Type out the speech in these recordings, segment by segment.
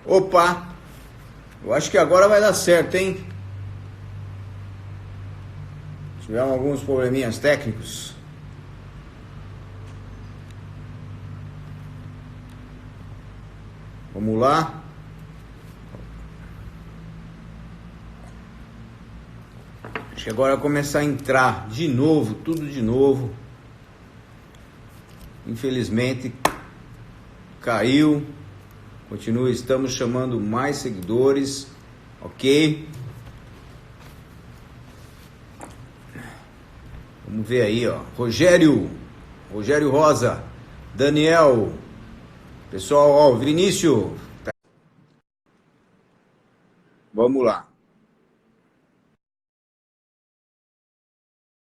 Opa, eu acho que agora vai dar certo, hein? Tivemos alguns probleminhas técnicos. Vamos lá. Acho que agora vai começar a entrar de novo, tudo de novo. Infelizmente, caiu. Continua, estamos chamando mais seguidores. Ok? Vamos ver aí, ó. Rogério Rosa, Daniel, pessoal, ó, Vinícius. Vamos lá.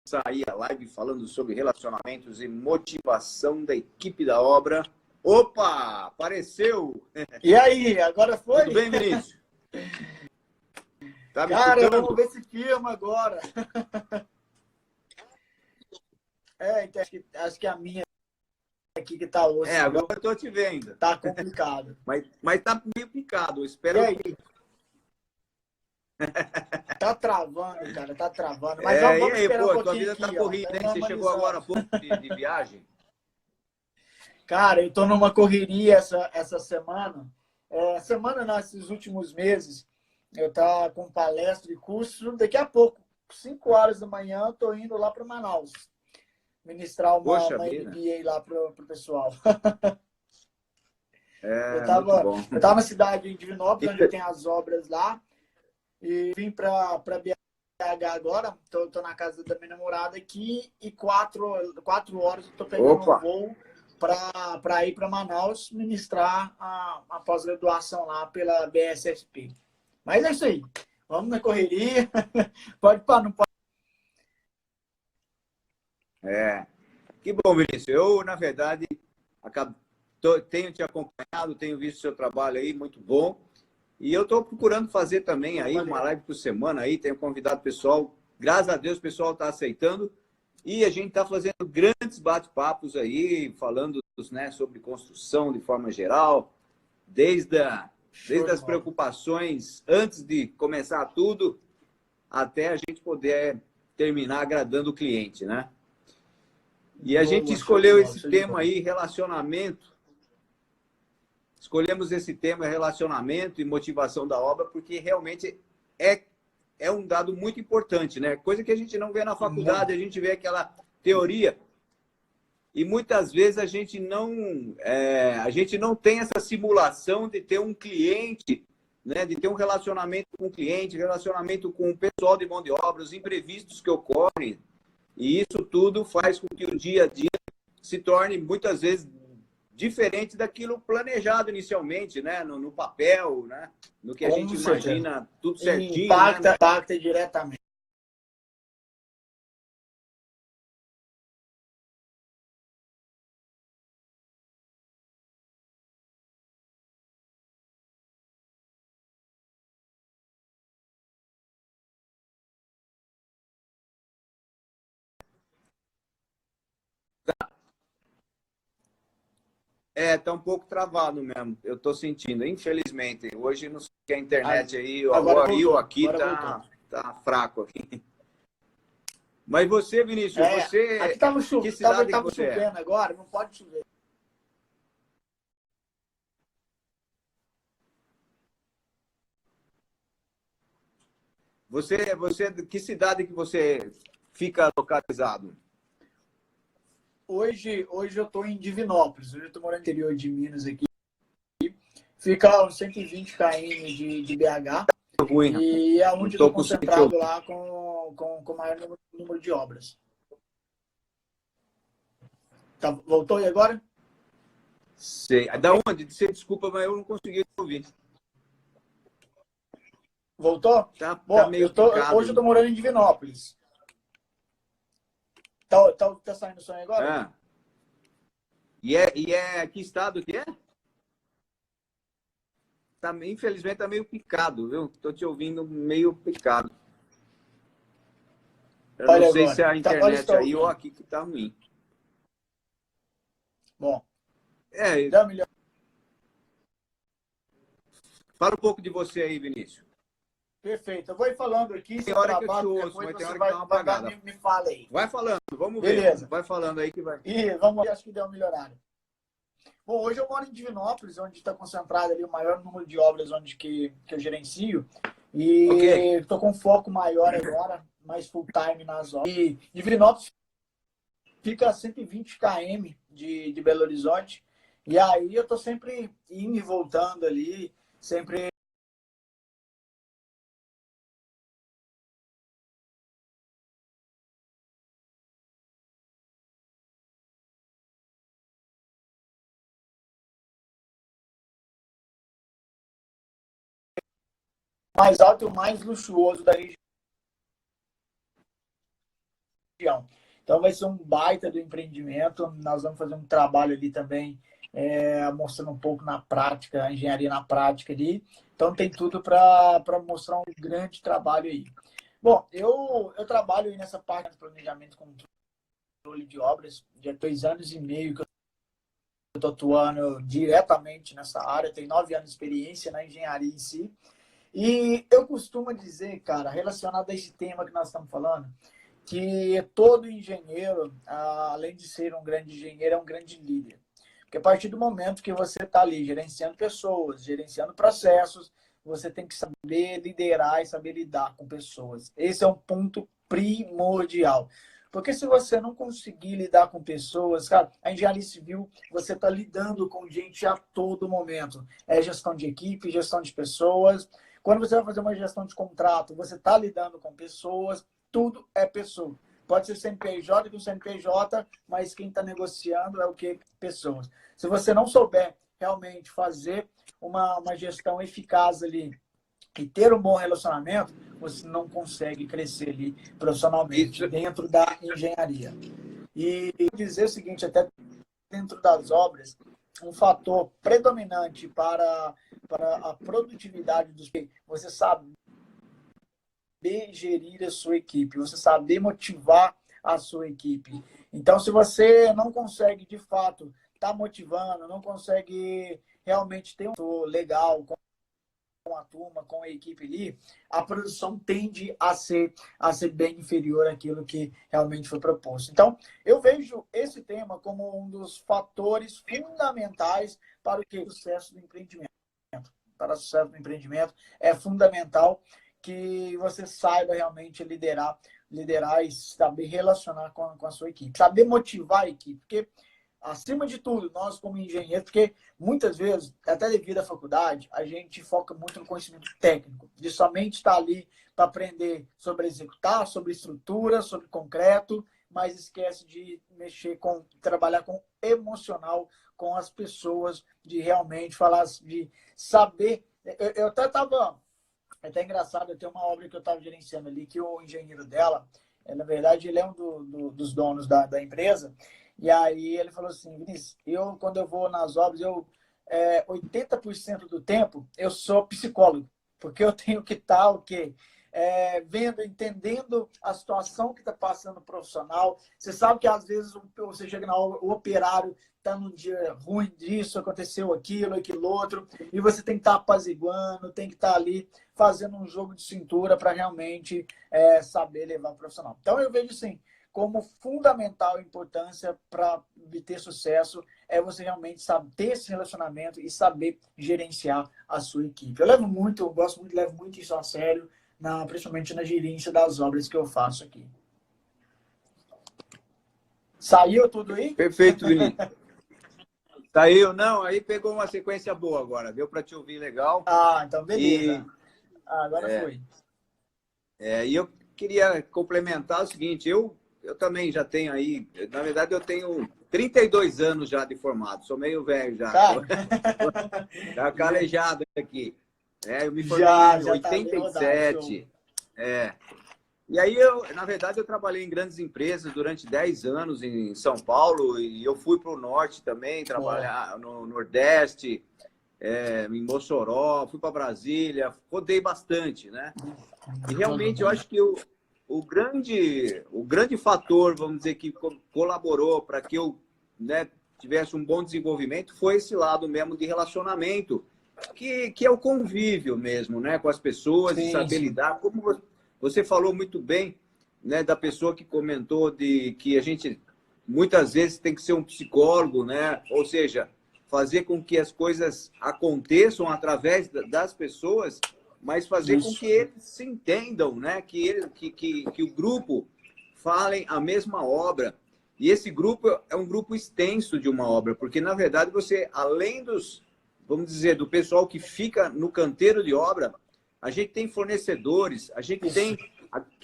Sair a live falando sobre relacionamentos e motivação da equipe da obra. Opa, apareceu! E aí, agora foi? Tudo bem, Vinícius? Tá me Cara, escutando? vamos ver se firma agora. Então, acho que a minha aqui que tá osso. Agora eu tô te vendo. Tá complicado. Mas tá meio picado. Eu E espero aí? Tá travando, cara, tá travando. Mas vamos e aí, esperar um tua pouquinho vida aqui, tá corrida, hein? Você chegou agora há pouco de viagem? Cara, eu tô numa correria essa semana. Semana não, esses últimos meses. Eu tava com palestra e curso. Daqui a pouco, 5 horas da manhã, eu tô indo lá para Manaus. Ministrar uma Vida. MBA lá pro pessoal. Muito bom. Eu tava na cidade de Divinópolis, onde tem as obras lá. E vim para BH agora. Tô na casa da minha namorada aqui. E 4 horas eu tô pegando um voo para ir para Manaus ministrar a pós-graduação lá pela BSSP. Mas é isso aí. Vamos na correria. Não pode. Que bom, Vinícius. Eu, na verdade, tenho te acompanhado, tenho visto seu trabalho aí, muito bom. E eu estou procurando fazer também aí uma live por semana aí, tenho convidado o pessoal. Graças a Deus o pessoal está aceitando. E a gente está fazendo grandes bate-papos aí, falando, né, sobre construção de forma geral, desde as preocupações antes de começar tudo, até a gente poder terminar agradando o cliente, né? E a gente escolheu esse tema aí, relacionamento. Escolhemos esse tema, relacionamento e motivação da obra, porque realmente é um dado muito importante, né? Coisa que a gente não vê na faculdade, a gente vê aquela teoria. E muitas vezes a gente não tem essa simulação de ter um cliente, né? De ter um relacionamento com o cliente, relacionamento com o pessoal de mão de obra, os imprevistos que ocorrem. E isso tudo faz com que o dia a dia se torne, muitas vezes, diferente daquilo planejado inicialmente, né? No papel, né? No que a gente imagina, tudo certinho. Impacta diretamente. Tá um pouco travado mesmo. Eu tô sentindo, infelizmente. Hoje não sei se a internet aí, ou aqui tá fraco aqui. Mas você, Vinícius, aqui tava que cidade tava que você chovendo agora, não pode chover. Que cidade que você fica localizado? Hoje eu tô em Divinópolis. Hoje eu tô morando no interior de Minas aqui. Fica uns 120 km de BH. E é onde estou concentrado lá com o maior número de obras. Tá, voltou aí agora? Sei. Da onde? Desculpa, mas eu não consegui ouvir. Voltou? Tá meio hoje eu tô morando em Divinópolis. Tá saindo som agora? Que estado que é? Infelizmente tá meio picado, viu? Tô te ouvindo meio picado. Eu não sei se é a internet aí ou aqui que tá ruim. Bom. Dá melhor. Fala um pouco de você aí, Vinícius. Perfeito. Eu vou ir falando aqui. Tem hora que eu te ouço, mas tem hora que dá uma apagada. Me fala aí. Vai falando, vamos Beleza. ver. Vai falando aí que vai. Vamos ver, acho que deu uma melhorada. Bom, hoje eu moro em Divinópolis, onde está concentrado ali o maior número de obras que eu gerencio. E estou com foco maior agora, mais full time nas obras. E Divinópolis fica a 120 km de Belo Horizonte. E aí eu estou sempre indo e voltando ali, sempre mais alto e o mais luxuoso da região. Então vai ser um baita do empreendimento. Nós vamos fazer um trabalho ali também, mostrando um pouco na prática, a engenharia na prática ali. Então tem tudo para mostrar um grande trabalho aí. Bom, eu trabalho aí nessa parte de planejamento com controle de obras. Já 2 anos e meio que eu estou atuando diretamente nessa área. Tenho 9 anos de experiência na engenharia em si. E eu costumo dizer, cara, relacionado a esse tema que nós estamos falando, que todo engenheiro, além de ser um grande engenheiro, é um grande líder. Porque a partir do momento que você está ali gerenciando pessoas, gerenciando processos, você tem que saber liderar e saber lidar com pessoas. Esse é um ponto primordial. Porque se você não conseguir lidar com pessoas, cara, a engenharia civil, você está lidando com gente a todo momento. É gestão de equipe, gestão de pessoas. Quando você vai fazer uma gestão de contrato, você está lidando com pessoas, tudo é pessoa. Pode ser CNPJ com CNPJ, mas quem está negociando é o que? Pessoas. Se você não souber realmente fazer uma gestão eficaz ali e ter um bom relacionamento, você não consegue crescer ali profissionalmente dentro da engenharia. E dizer o seguinte, até dentro das obras, um fator predominante para a produtividade dos você saber gerir a sua equipe, você saber motivar a sua equipe. Então, se você não consegue, de fato, estar motivando, não consegue realmente ter um legal com a turma, com a equipe ali, a produção tende a ser bem inferior àquilo que realmente foi proposto. Então, eu vejo esse tema como um dos fatores fundamentais para o sucesso do empreendimento. Para o sucesso do empreendimento, é fundamental que você saiba realmente liderar e saber relacionar com a sua equipe. Saber motivar a equipe, porque acima de tudo, nós como engenheiros, porque muitas vezes, até devido à faculdade, a gente foca muito no conhecimento técnico, de somente estar ali para aprender sobre executar, sobre estrutura, sobre concreto, mas esquece de trabalhar com emocional, com as pessoas, de realmente falar, de saber. Eu até estava, é até engraçado, eu tenho uma obra que eu estava gerenciando ali, que o engenheiro dela, na verdade, ele é um dos donos da empresa. E aí ele falou assim, Vinícius, quando eu vou nas obras, 80% do tempo eu sou psicólogo, porque eu tenho que estar vendo, entendendo a situação que está passando o profissional. Você sabe que às vezes você chega na obra, o operário está num dia ruim disso, aconteceu aquilo outro, e você tem que estar apaziguando, tem que estar ali fazendo um jogo de cintura para realmente saber levar o profissional. Então eu vejo assim, como fundamental importância para obter sucesso é você realmente saber ter esse relacionamento e saber gerenciar a sua equipe. Eu gosto muito, levo muito isso a sério, principalmente na gerência das obras que eu faço aqui. Saiu tudo aí? Perfeito, Vinícius. Saiu, não, aí pegou uma sequência boa agora, deu para te ouvir legal. Então beleza. Agora foi. E eu queria complementar o seguinte, eu também já tenho aí, na verdade eu tenho 32 anos já de formado, sou meio velho já. Tá calejado aqui. Eu me formei em 87. E aí, na verdade, eu trabalhei em grandes empresas durante 10 anos em São Paulo e eu fui para o Norte também, trabalhar no Nordeste, em Mossoró, fui para Brasília, rodei bastante, né? E realmente eu acho que o grande fator, vamos dizer, que colaborou para que eu tivesse um bom desenvolvimento foi esse lado mesmo de relacionamento que é o convívio mesmo, né? Com as pessoas, de saber lidar. Como você falou muito bem, né, da pessoa que comentou de que a gente muitas vezes tem que ser um psicólogo, né? Ou seja, fazer com que as coisas aconteçam através das pessoas, mas fazer com que eles se entendam, né? Que o grupo falem a mesma obra. E esse grupo é um grupo extenso de uma obra, porque, na verdade, você, além dos, vamos dizer, do pessoal que fica no canteiro de obra, a gente tem fornecedores, a gente tem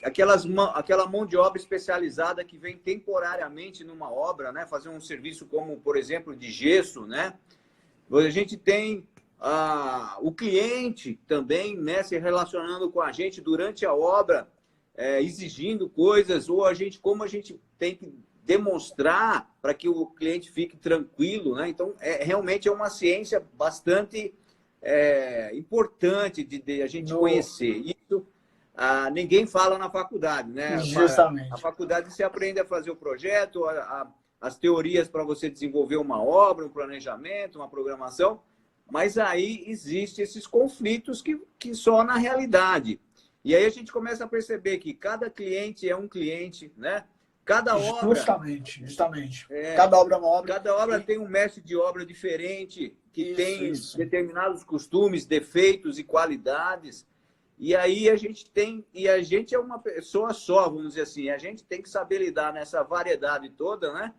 aquela mão de obra especializada que vem temporariamente numa obra, né? Fazer um serviço como, por exemplo, de gesso, né? A gente tem o cliente também, né, se relacionando com a gente durante a obra, exigindo coisas, ou como a gente tem que demonstrar para que o cliente fique tranquilo, né? Então, realmente é uma ciência bastante importante de a gente conhecer. Isso ninguém fala na faculdade, né? Justamente. A faculdade você aprende a fazer o projeto, as teorias para você desenvolver uma obra, um planejamento, uma programação, mas aí existem esses conflitos que só na realidade. E aí a gente começa a perceber que cada cliente é um cliente, né? Cada obra... Justamente. Cada obra é uma obra. Cada obra tem um mestre de obra diferente, que tem determinados costumes, defeitos e qualidades. E aí a gente é uma pessoa só, vamos dizer assim. A gente tem que saber lidar nessa variedade toda, né?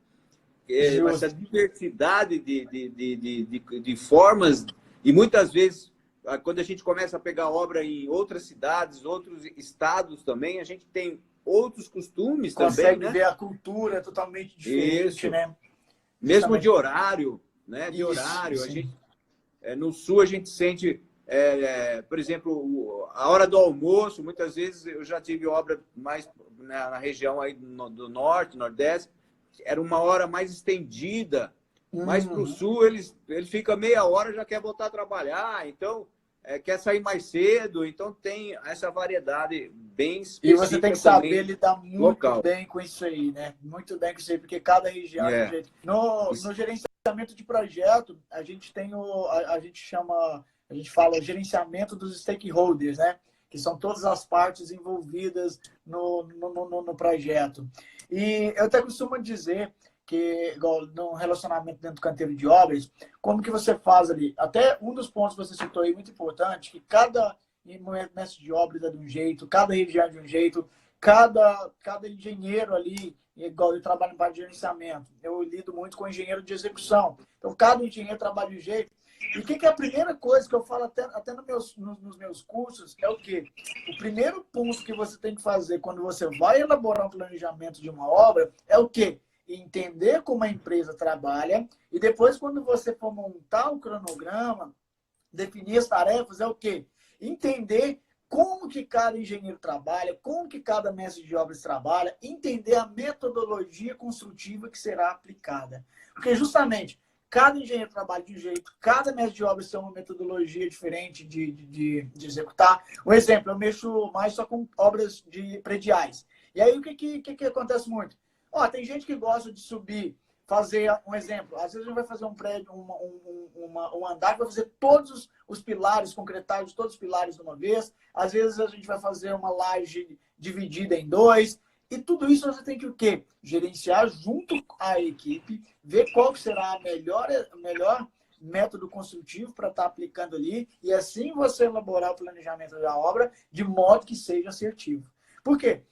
Essa diversidade de formas. E muitas vezes, quando a gente começa a pegar obra em outras cidades, outros estados também, a gente tem outros costumes também, né? Consegue ver a cultura totalmente diferente, né? Mesmo de horário, né? De horário. A gente, no Sul, a gente sente, por exemplo, a hora do almoço. Muitas vezes eu já tive obra mais na região aí do Norte, Nordeste. Era uma hora mais estendida. Mas para o Sul, ele fica meia hora e já quer voltar a trabalhar. Então... quer sair mais cedo, então tem essa variedade bem específica. E você tem que saber lidar muito bem com isso aí, né? Muito bem com isso aí, porque cada região é um jeito. No gerenciamento de projeto, a gente tem a gente fala gerenciamento dos stakeholders, né? Que são todas as partes envolvidas no projeto. E eu até costumo dizer que, igual no relacionamento dentro do canteiro de obras, como que você faz ali? Até um dos pontos que você citou aí, muito importante, que cada mestre de obras é de um jeito, cada região é de um jeito, cada engenheiro ali, igual eu trabalho em parte de gerenciamento, eu lido muito com engenheiro de execução. Então, cada engenheiro trabalha de um jeito. E o que é a primeira coisa que eu falo até nos meus cursos é o quê? O primeiro ponto que você tem que fazer quando você vai elaborar um planejamento de uma obra é o quê? Entender como a empresa trabalha e depois, quando você for montar o cronograma, definir as tarefas, é o quê? Entender como que cada engenheiro trabalha, como que cada mestre de obras trabalha, entender a metodologia construtiva que será aplicada. Porque justamente, cada engenheiro trabalha de um jeito, cada mestre de obras tem uma metodologia diferente de executar. Um exemplo, eu mexo mais só com obras de prediais. E aí, o que acontece muito? Tem gente que gosta de subir, fazer um exemplo. Às vezes a gente vai fazer um prédio, um andar, vai fazer todos os pilares, concretados todos os pilares de uma vez. Às vezes a gente vai fazer uma laje dividida em dois. E tudo isso você tem que o quê? Gerenciar junto à equipe, ver qual será a melhor método construtivo para estar aplicando ali. E assim você elaborar o planejamento da obra de modo que seja assertivo. Por quê?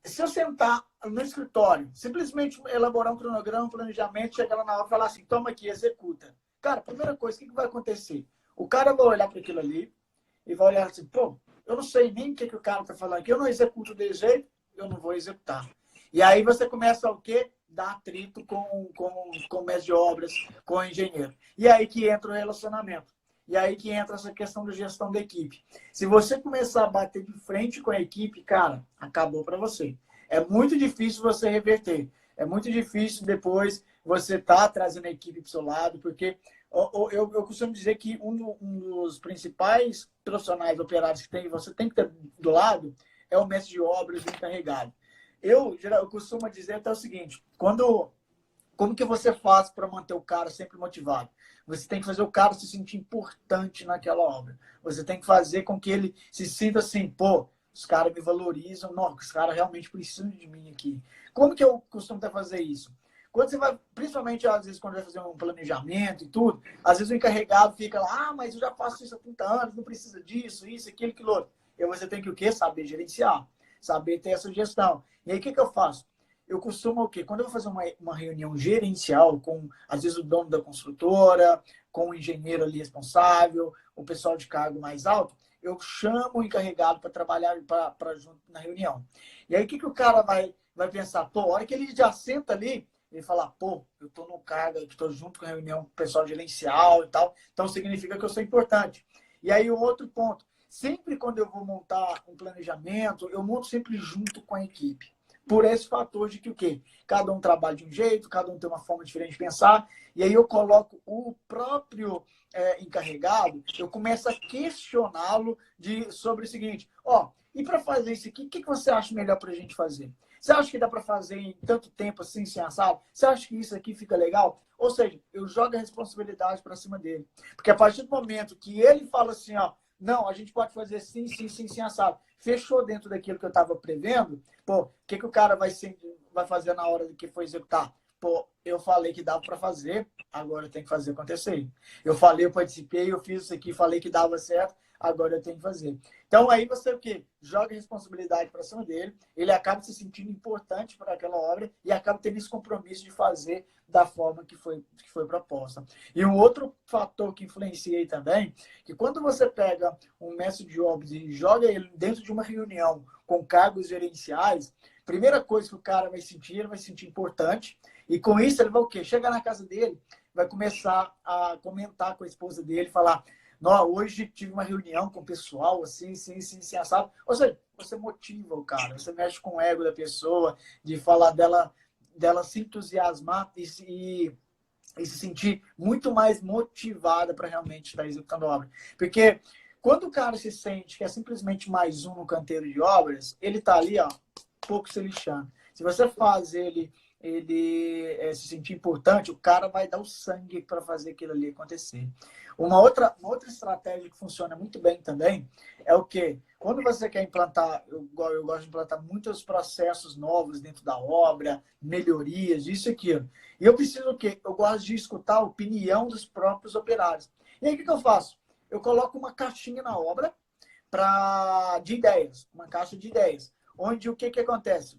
Se eu sentar no escritório, simplesmente elaborar um cronograma, um planejamento, chegar lá na hora e falar assim, toma aqui, executa. Cara, primeira coisa, o que vai acontecer? O cara vai olhar para aquilo ali e vai olhar assim, pô, eu não sei nem o que o cara está falando aqui, eu não executo desse jeito, eu não vou executar. E aí você começa o quê? Dar atrito com o mestre de obras, com o engenheiro. E aí que entra o relacionamento. E aí que entra essa questão da gestão da equipe. Se você começar a bater de frente com a equipe, cara, acabou para você. É muito difícil você reverter. É muito difícil depois você trazendo a equipe para o seu lado, porque eu costumo dizer que um dos principais profissionais operários que você tem que ter do lado é o mestre de obras, o encarregado. Eu costumo dizer até o seguinte, quando Como que você faz para manter o cara sempre motivado? Você tem que fazer o cara se sentir importante naquela obra. Você tem que fazer com que ele se sinta assim, pô, os caras me valorizam, não, os caras realmente precisam de mim aqui. Como que eu costumo até fazer isso? Quando você vai, principalmente às vezes quando vai fazer um planejamento e tudo, às vezes o encarregado fica lá, ah, mas eu já faço isso há 30 anos, não precisa disso, isso, aquilo outro. E você tem que o quê? Saber gerenciar, saber ter essa gestão. E aí o que eu faço? Eu costumo o quê? Quando eu vou fazer uma reunião gerencial com, às vezes, o dono da construtora, com o engenheiro ali responsável, o pessoal de cargo mais alto, eu chamo o encarregado para trabalhar junto na reunião. E aí o que o cara vai pensar? Pô, a hora que ele já senta ali, ele fala, pô, eu estou no cargo, eu estou junto com a reunião com o pessoal gerencial e tal, então significa que eu sou importante. E aí o outro ponto, sempre quando eu vou montar um planejamento, eu monto sempre junto com a equipe. Por esse fator de que o quê? Cada um trabalha de um jeito, cada um tem uma forma diferente de pensar, e aí eu coloco o próprio encarregado, eu começo a questioná-lo sobre o seguinte, ó, e para fazer isso aqui, o que você acha melhor para a gente fazer? Você acha que dá para fazer em tanto tempo assim, sem assado? Você acha que isso aqui fica legal? Ou seja, eu jogo a responsabilidade para cima dele. Porque a partir do momento que ele fala assim, ó, não, a gente pode fazer sim, sim, sim, sim, assado. Fechou dentro daquilo que eu estava prevendo, pô, o que o cara vai fazer na hora que for executar? Pô, eu falei que dava para fazer, agora tem que fazer acontecer. Eu falei, eu participei, eu fiz isso aqui, falei que dava certo, agora eu tenho que fazer. Então aí você o quê? Joga a responsabilidade para cima dele, ele acaba se sentindo importante para aquela obra e acaba tendo esse compromisso de fazer da forma que foi proposta. E um outro fator que influencia aí também, que quando você pega um mestre de obras e joga ele dentro de uma reunião com cargos gerenciais, primeira coisa que o cara vai sentir, ele vai se sentir importante, e com isso ele vai o quê? Chegar na casa dele, vai começar a comentar com a esposa dele, falar, não, hoje tive uma reunião com o pessoal, assim, assado. Ou seja, você motiva o cara, você mexe com o ego da pessoa, de falar dela se entusiasmar e se sentir muito mais motivada para realmente estar executando a obra. Porque quando o cara se sente que é simplesmente mais um no canteiro de obras, ele está ali, ó, pouco se lixando. Se você faz ele se sentir importante, o cara vai dar o sangue para fazer aquilo ali acontecer. Uma outra estratégia que funciona muito bem também é o quê? Quando você quer implantar, eu gosto de implantar muitos processos novos dentro da obra, melhorias, isso e aquilo. E eu preciso o quê? Eu gosto de escutar a opinião dos próprios operários. E aí o que eu faço? Eu coloco uma caixinha na obra de ideias, uma caixa de ideias, onde o que acontece?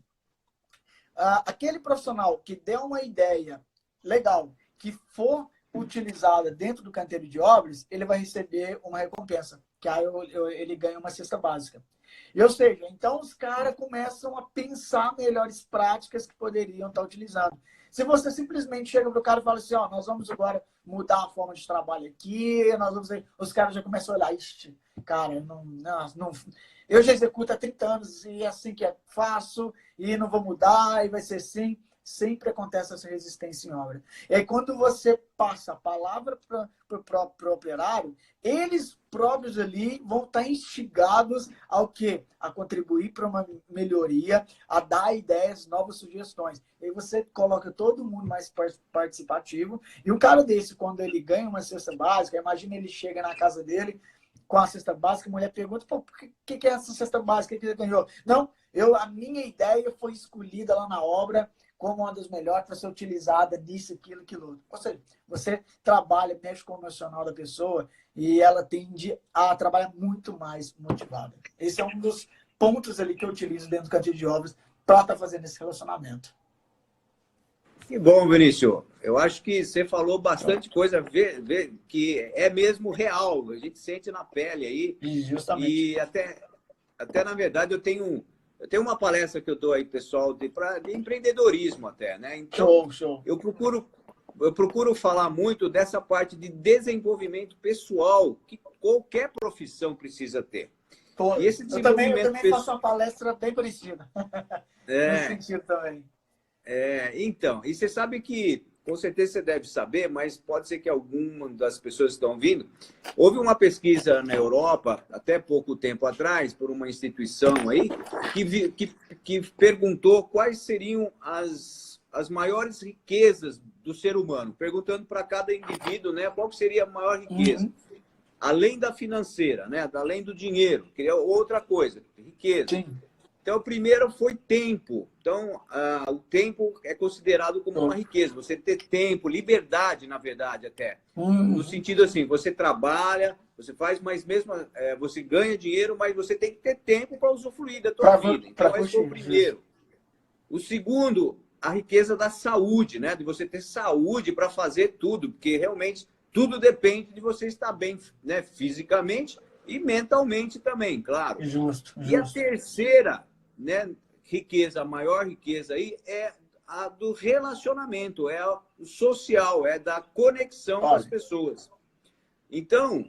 Aquele profissional que der uma ideia legal, que for utilizada dentro do canteiro de obras, ele vai receber uma recompensa, que aí ele ganha uma cesta básica. Ou seja, então os caras começam a pensar melhores práticas que poderiam estar utilizando. Se você simplesmente chega para o cara e fala assim, ó, nós vamos agora mudar a forma de trabalho aqui, os caras já começam a olhar, ixi, cara, não, eu já executo há 30 anos e é assim que faço, e não vou mudar, e vai ser assim. Sempre acontece essa resistência em obra. E aí, quando você passa a palavra para o próprio operário, eles próprios ali vão estar instigados ao quê? A contribuir para uma melhoria, a dar ideias, novas sugestões. E aí você coloca todo mundo mais participativo. E um cara desse, quando ele ganha uma cesta básica, imagina ele chega na casa dele com a cesta básica, a mulher pergunta, pô, por que é essa cesta básica que ele ganhou? Não, a minha ideia foi escolhida lá na obra como uma das melhores para ser utilizada nisso, aquilo outro. Ou seja, você trabalha, mexe com o emocional da pessoa e ela tende a trabalhar muito mais motivada. Esse é um dos pontos ali que eu utilizo dentro do canteiro de obras para estar fazendo esse relacionamento. Que bom, Vinícius. Eu acho que você falou bastante coisa que é mesmo real. A gente sente na pele aí. Justamente. E até na verdade, eu tenho uma palestra que eu dou aí, pessoal, de empreendedorismo até, né? Então, show. Eu procuro falar muito dessa parte de desenvolvimento pessoal que qualquer profissão precisa ter. Pô, e esse eu também faço uma palestra bem parecida. Nesse sentido também. Então, e você sabe que, com certeza você deve saber, mas pode ser que alguma das pessoas que estão vindo, houve uma pesquisa na Europa, até pouco tempo atrás, por uma instituição aí, que perguntou quais seriam as maiores riquezas do ser humano, perguntando para cada indivíduo, né, qual seria a maior riqueza. Além da financeira, né, além do dinheiro, que é outra coisa, riqueza. Sim. Então, o primeiro foi tempo. Então, o tempo é considerado como uma riqueza. Você ter tempo, liberdade, na verdade, até. No sentido assim, você trabalha, você faz, mas mesmo você ganha dinheiro, mas você tem que ter tempo para usufruir da tua vida. Então, esse foi o primeiro. O segundo, a riqueza da saúde, né? De você ter saúde para fazer tudo, porque realmente tudo depende de você estar bem, né? Fisicamente e mentalmente também, claro. Justo. E a terceira, né, riqueza, a maior riqueza aí é a do relacionamento, é o social, é da conexão com as pessoas. Então,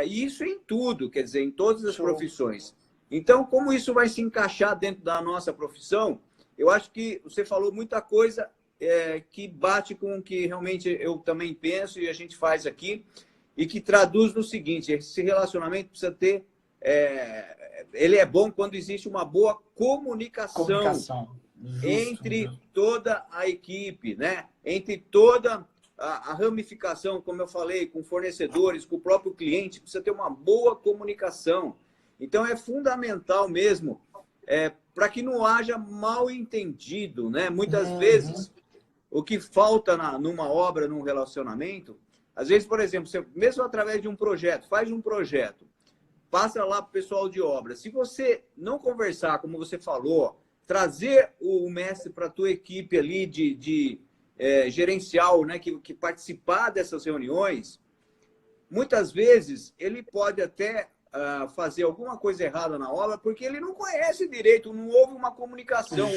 isso em tudo, quer dizer, em todas as profissões. Então, como isso vai se encaixar dentro da nossa profissão, eu acho que você falou muita coisa que bate com o que realmente eu também penso e a gente faz aqui, e que traduz no seguinte: esse relacionamento precisa ter... ele é bom quando existe uma boa comunicação. Justo, entre toda a equipe, né? Entre toda a ramificação, como eu falei, com fornecedores, com o próprio cliente, precisa ter uma boa comunicação. Então, é fundamental mesmo para que não haja mal entendido, né? Muitas vezes, o que falta numa obra, num relacionamento, às vezes, por exemplo, você, mesmo através de um projeto, faz um projeto, passa lá para o pessoal de obra. Se você não conversar, como você falou, trazer o mestre para a tua equipe ali de gerencial, né, que participar dessas reuniões, muitas vezes ele pode até fazer alguma coisa errada na obra porque ele não conhece direito, não houve uma comunicação.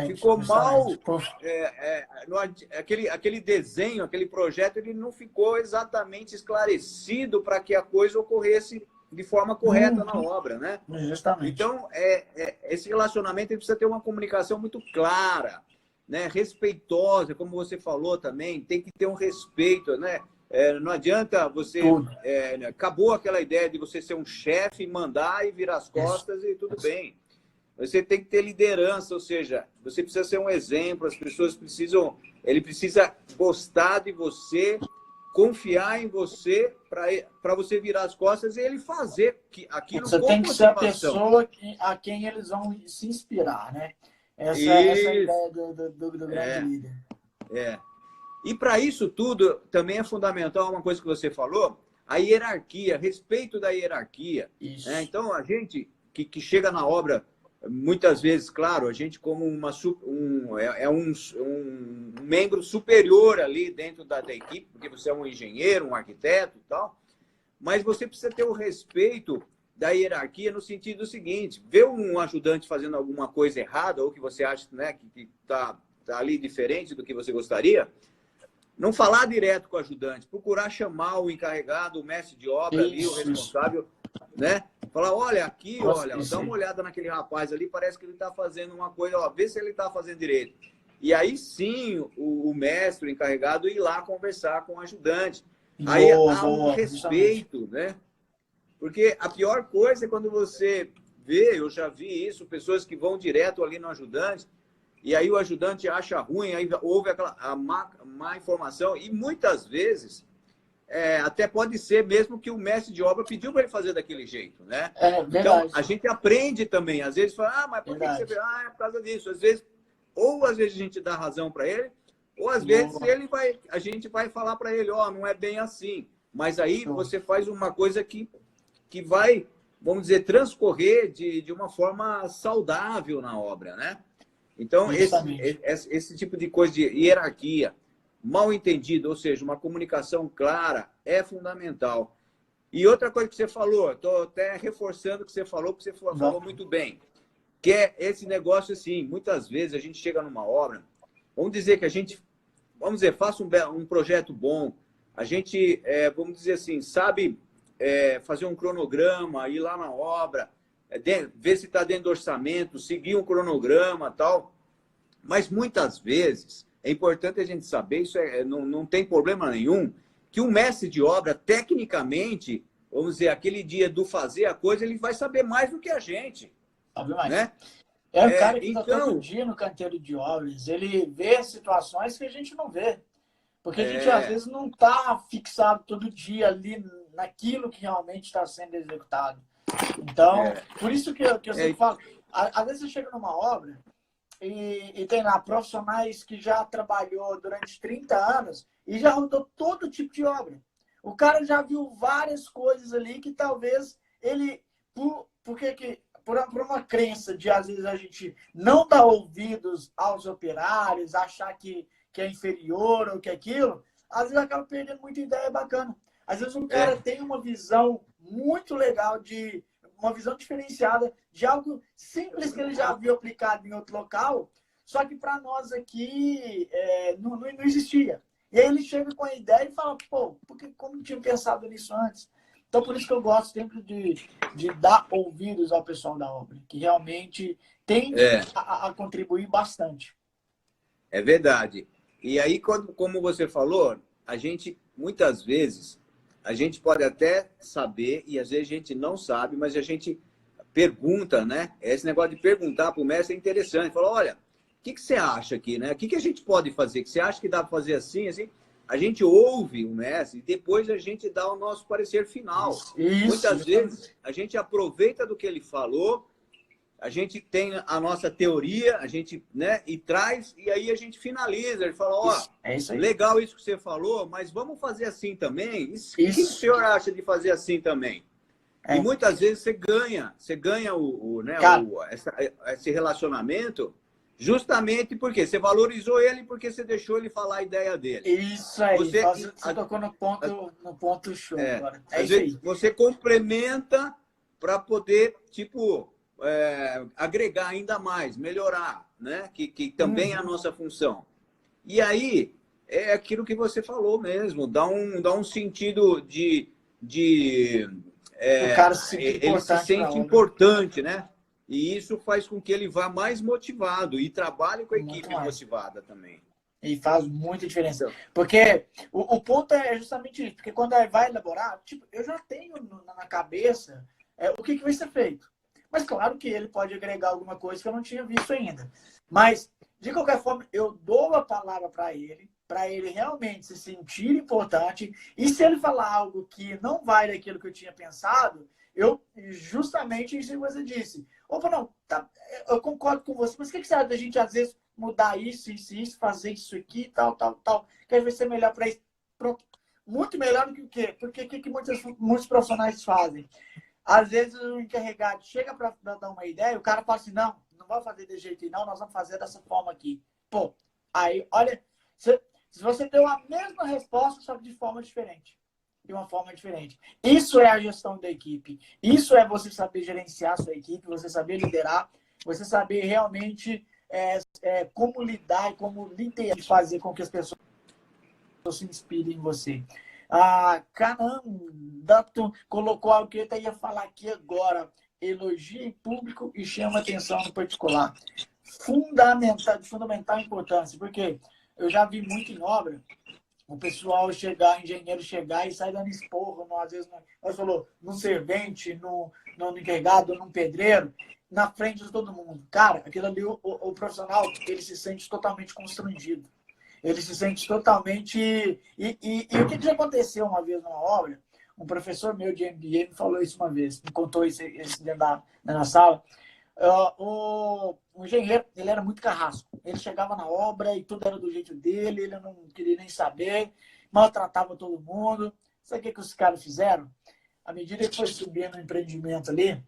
Ficou mal. Aquele desenho, aquele projeto, ele não ficou exatamente esclarecido para que a coisa ocorresse de forma correta na obra, né? Justamente. Então, esse relacionamento ele precisa ter uma comunicação muito clara, né? Respeitosa, como você falou também, tem que ter um respeito, né? Não adianta você... acabou aquela ideia de você ser um chefe, mandar e virar as costas e tudo bem. Você tem que ter liderança, ou seja, você precisa ser um exemplo, as pessoas precisam... Ele precisa gostar de você, confiar em você para você virar as costas e ele fazer aquilo você com tem que ser a pessoa a quem eles vão se inspirar, né? Essa é a ideia do grande líder. E para isso tudo também é fundamental uma coisa que você falou, a hierarquia, respeito da hierarquia. Né? Então, a gente que chega na obra, muitas vezes, claro, a gente como um membro superior ali dentro da equipe, porque você é um engenheiro, um arquiteto e tal, mas você precisa ter o respeito da hierarquia no sentido seguinte: ver um ajudante fazendo alguma coisa errada ou que você acha, né, que tá ali diferente do que você gostaria, não falar direto com o ajudante, procurar chamar o encarregado, o mestre de obra ali, o responsável, né? Falar, olha, aqui, dá uma olhada naquele rapaz ali, parece que ele está fazendo uma coisa, vê se ele está fazendo direito. E aí sim, o mestre, o encarregado, ir lá conversar com o ajudante. Aí há um respeito, né? Porque a pior coisa é quando você vê, eu já vi isso, pessoas que vão direto ali no ajudante, e aí o ajudante acha ruim, aí houve a má informação, e muitas vezes até pode ser mesmo que o mestre de obra pediu para ele fazer daquele jeito, né? Então, a gente aprende também, às vezes fala, mas por que você fez? É por causa disso. Às vezes a gente dá razão para ele, ou às vezes a gente vai falar para ele, não é bem assim. Mas aí você faz uma coisa que vai, vamos dizer, transcorrer de uma forma saudável na obra, né? Então, esse tipo de coisa de hierarquia, mal entendido, ou seja, uma comunicação clara, é fundamental. E outra coisa que você falou, estou até reforçando o que você falou, porque você falou muito bem, que é esse negócio assim, muitas vezes a gente chega numa obra, vamos dizer que a gente, faça um projeto bom, a gente, vamos dizer assim, sabe fazer um cronograma, ir lá na obra, ver se está dentro do orçamento, seguir um cronograma e tal. Mas muitas vezes é importante a gente saber, isso não tem problema nenhum, que o mestre de obra, tecnicamente, vamos dizer, aquele dia do fazer a coisa, ele vai saber mais do que a gente. Sabe mais. Né? É o cara que está todo dia no canteiro de obras. Ele vê situações que a gente não vê. Porque a gente, às vezes, não está fixado todo dia ali naquilo que realmente está sendo executado. Então, por isso que eu sempre falo, às vezes você chega numa obra e tem lá profissionais que já trabalhou durante 30 anos e já rodou todo tipo de obra. O cara já viu várias coisas ali que talvez ele, por uma crença de, às vezes, a gente não dar ouvidos aos operários, achar que é inferior ou que é aquilo, às vezes acaba perdendo muita ideia bacana. Às vezes um cara tem uma visão muito legal, uma visão diferenciada de algo simples que ele já viu aplicado em outro local, só que para nós aqui não existia. E aí ele chega com a ideia e fala, pô, como não tinha pensado nisso antes? Então, por isso que eu gosto sempre de dar ouvidos ao pessoal da obra, que realmente tem a contribuir bastante. É verdade. E aí, como você falou, a gente, muitas vezes, a gente pode até saber, e às vezes a gente não sabe, mas a gente pergunta, né? Esse negócio de perguntar para o mestre é interessante. Fala, olha, o que você acha aqui, né? O que a gente pode fazer? Que você acha que dá para fazer assim, assim? A gente ouve o mestre e depois a gente dá o nosso parecer final. Muitas vezes, a gente aproveita do que ele falou, a gente tem a nossa teoria, a gente, né, e traz, e aí a gente finaliza. Ele fala, ó, legal isso que você falou, mas vamos fazer assim também? O que o senhor acha de fazer assim também? E muitas vezes você ganha esse relacionamento justamente porque você valorizou ele, porque você deixou ele falar a idea dele. Isso aí, você tocou no ponto show agora. Às vezes você complementa para poder, tipo... agregar ainda mais, melhorar, né? Que também é a nossa função. E aí, é aquilo que você falou mesmo, dá um sentido o cara se ele se sente importante, né? E isso faz com que ele vá mais motivado e trabalhe com a equipe motivada também. E faz muita diferença. Porque o ponto é justamente isso. Porque quando vai elaborar, tipo, eu já tenho na cabeça o que vai ser feito. Mas claro que ele pode agregar alguma coisa que eu não tinha visto ainda. Mas, de qualquer forma, eu dou a palavra para ele realmente se sentir importante. E se ele falar algo que não vai daquilo que eu tinha pensado, eu justamente isso que você disse. Opa, não, tá, eu concordo com você, mas o que você acha da gente, às vezes, mudar isso, fazer isso aqui, tal, que vai ser melhor para isso? Pronto. Muito melhor do que o quê? Porque o que muitos profissionais fazem? Às vezes o encarregado chega para dar uma ideia, o cara fala assim, não vai fazer desse jeito aí, não, nós vamos fazer dessa forma aqui. Pô, aí, olha, se você deu a mesma resposta, só que de forma diferente. De uma forma diferente. Isso é a gestão da equipe. Isso é você saber gerenciar a sua equipe, você saber liderar, você saber realmente como lidar e como fazer com que as pessoas se inspirem em você. Caramba, tu colocou algo que eu ia falar aqui agora. Elogia em público e chama atenção no particular. De fundamental importância, porque eu já vi muito em obra o pessoal engenheiro chegar e sair dando esporro, às vezes, nós falou, num servente, no encarregado, num pedreiro, na frente de todo mundo. Cara, aquilo ali, o profissional, ele se sente totalmente constrangido. Ele se sente totalmente... E o que aconteceu uma vez numa obra? Um professor meu de MBA me falou isso uma vez, me contou isso dentro da sala. O engenheiro, ele era muito carrasco. Ele chegava na obra e tudo era do jeito dele, ele não queria nem saber, maltratava todo mundo. Sabe o que os caras fizeram? À medida que foi subindo no empreendimento ali,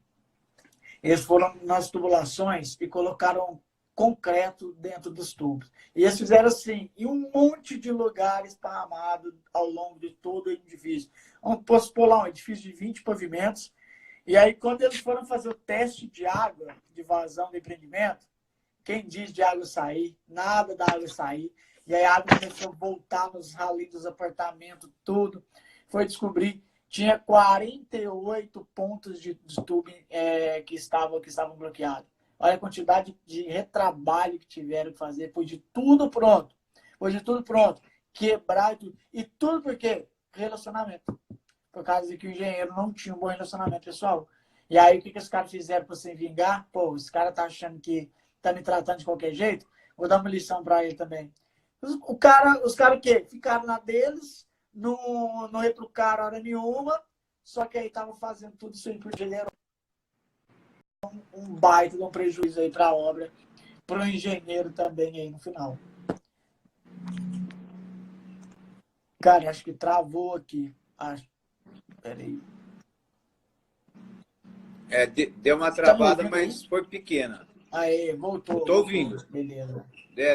eles foram nas tubulações e colocaram concreto dentro dos tubos. E eles fizeram assim, em um monte de lugares esparramados ao longo de todo o edifício. Posso pôr lá um edifício de 20 pavimentos. E aí, quando eles foram fazer o teste de água, de vazão do empreendimento, quem diz de água sair, nada da água sair. E aí a água começou a voltar nos ralinhos dos apartamentos, tudo. Foi descobrir, tinha 48 pontos de tubo que estavam bloqueados. Olha a quantidade de retrabalho que tiveram que fazer. Depois de tudo pronto. Quebrar tudo. E tudo por quê? Relacionamento. Por causa de que o engenheiro não tinha um bom relacionamento pessoal. E aí, o que os caras fizeram para você vingar? Pô, os caras tá achando que tá me tratando de qualquer jeito? Vou dar uma lição para ele também. Os caras que ficaram na deles, não retrucaram hora nenhuma, só que aí estavam fazendo tudo isso aí por dinheiro. Um baita de um prejuízo aí para a obra, para o engenheiro também aí no final. Cara, acho que travou aqui. Peraí. Deu uma travada, mas foi pequena. Aí, voltou. Estou ouvindo. Beleza.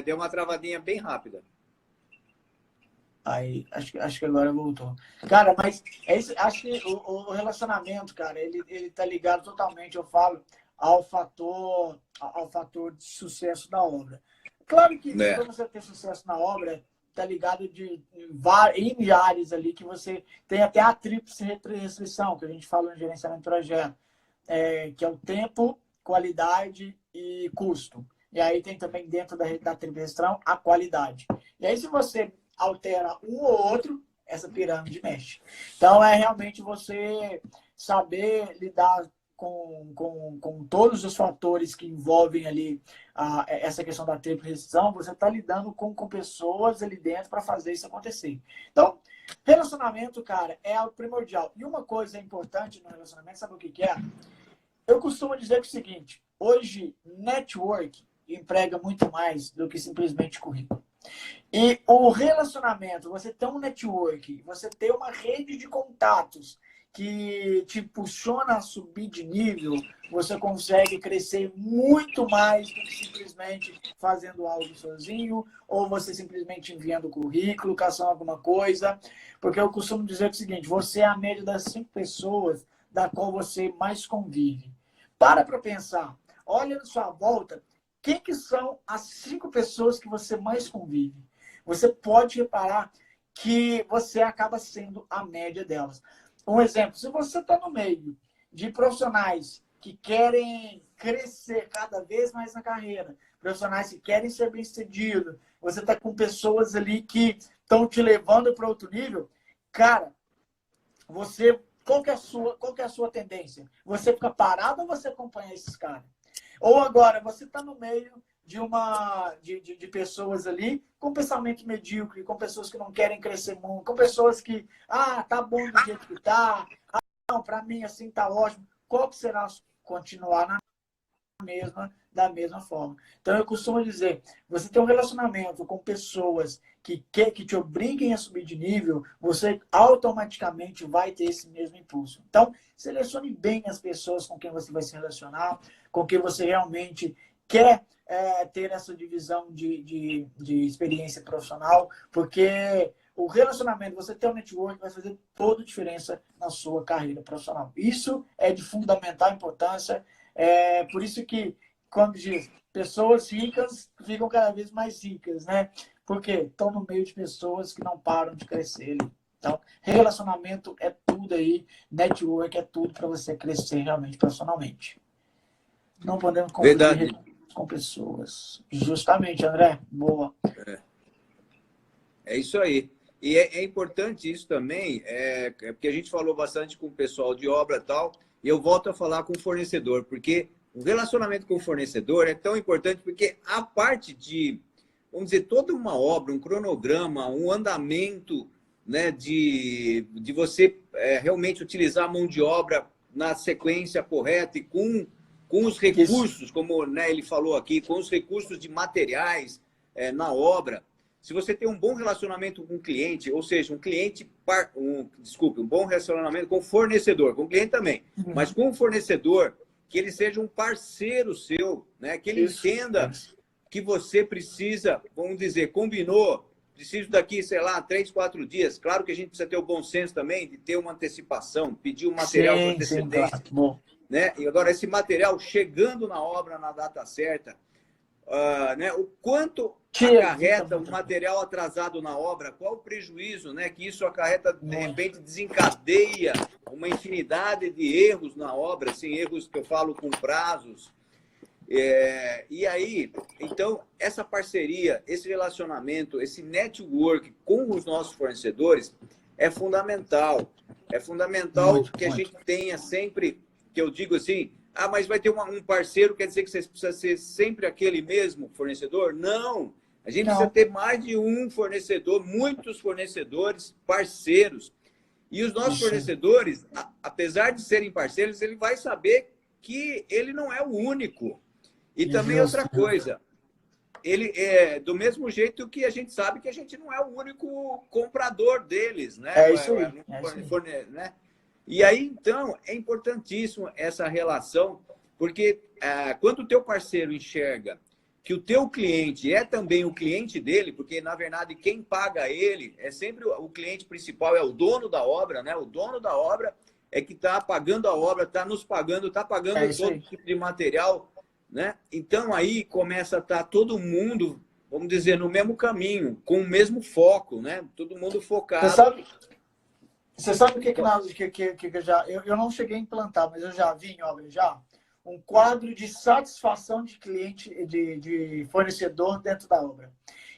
Deu uma travadinha bem rápida. Aí, acho que agora voltou. Cara, mas acho que o relacionamento, cara, ele tá ligado totalmente, eu falo, ao fator de sucesso da obra. Claro que para você ter sucesso na obra, tá ligado em áreas ali que você tem até a tríplice restrição, que a gente fala no gerenciamento de projeto, que é o tempo, qualidade e custo. E aí tem também dentro da tríplice restrição a qualidade. E aí se você altera um ou outro, essa pirâmide mexe. Então é realmente você saber lidar com todos os fatores que envolvem ali essa questão da tríplice restrição, você está lidando com pessoas ali dentro para fazer isso acontecer. Então, relacionamento, cara, é algo primordial. E uma coisa importante no relacionamento, sabe o que é? Eu costumo dizer o seguinte, hoje, network emprega muito mais do que simplesmente currículo. E o relacionamento, você ter um network, você ter uma rede de contatos que te impulsiona a subir de nível, você consegue crescer muito mais do que simplesmente fazendo algo sozinho, ou você simplesmente enviando currículo, caçando alguma coisa. Porque eu costumo dizer o seguinte, você é a média das 5 pessoas da qual você mais convive. Para pensar, olha na sua volta, quem que são as 5 pessoas que você mais convive? Você pode reparar que você acaba sendo a média delas. Um exemplo, se você está no meio de profissionais que querem crescer cada vez mais na carreira, profissionais que querem ser bem-sucedidos, você está com pessoas ali que estão te levando para outro nível, cara, qual que é a sua tendência? Você fica parado ou você acompanha esses caras? Ou agora, você está no meio de pessoas ali com pensamento medíocre, com pessoas que não querem crescer muito, com pessoas que, tá bom do jeito que tá, não, para mim assim tá ótimo. Qual que será continuar da mesma forma? Então eu costumo dizer, você tem um relacionamento com pessoas que te obriguem a subir de nível, você automaticamente vai ter esse mesmo impulso. Então, selecione bem as pessoas com quem você vai se relacionar, com quem você realmente quer ter essa divisão de experiência profissional, porque o relacionamento, você ter um network, vai fazer toda a diferença na sua carreira profissional. Isso é de fundamental importância. Por isso que, quando diz, pessoas ricas ficam cada vez mais ricas, né? Porque estão no meio de pessoas que não param de crescer. Então, relacionamento é tudo aí, network é tudo para você crescer realmente profissionalmente. Não podemos confundir com pessoas. Justamente, André. Boa. É isso aí. E é importante isso também, porque a gente falou bastante com o pessoal de obra e tal, e eu volto a falar com o fornecedor, porque o relacionamento com o fornecedor é tão importante, porque a parte de, vamos dizer, toda uma obra, um cronograma, um andamento, né, de você realmente utilizar a mão de obra na sequência correta e com os recursos, como, né, ele falou aqui, com os recursos de materiais na obra. Se você tem um bom relacionamento com o cliente, ou seja, um bom relacionamento com o fornecedor, com o cliente também, mas com o fornecedor, que ele seja um parceiro seu, né? Que ele entenda que você precisa, vamos dizer, combinou, preciso daqui, sei lá, 3, 4 dias. Claro que a gente precisa ter o bom senso também de ter uma antecipação, pedir um material com antecedência. Claro. Né? E agora, esse material chegando na obra na data certa, né? O quanto acarreta o material atrasado na obra, qual o prejuízo, né? Que isso acarreta, de repente, desencadeia uma infinidade de erros na obra, assim, erros que eu falo com prazos. E aí, então, essa parceria, esse relacionamento, esse network com os nossos fornecedores é fundamental. É fundamental que a gente tenha sempre que eu digo assim, ah, mas vai ter um parceiro, quer dizer que você precisa ser sempre aquele mesmo fornecedor? Não, a gente precisa ter mais de um fornecedor, muitos fornecedores, parceiros. E os nossos fornecedores, apesar de serem parceiros, ele vai saber que ele não é o único. E também outra coisa, ele é do mesmo jeito que a gente sabe que a gente não é o único comprador deles, né? É isso aí. Né? E aí, então, é importantíssimo essa relação, porque quando o teu parceiro enxerga que o teu cliente é também o cliente dele, porque, na verdade, quem paga ele é sempre o cliente principal, é o dono da obra, né? O dono da obra é que está pagando a obra, está nos pagando, está pagando todo tipo de material, né? Então, aí começa a estar todo mundo, vamos dizer, no mesmo caminho, com o mesmo foco, né? Todo mundo focado. Você sabe o que eu não cheguei a implantar, mas eu já vi em obra já? Um quadro de satisfação de cliente, de fornecedor dentro da obra.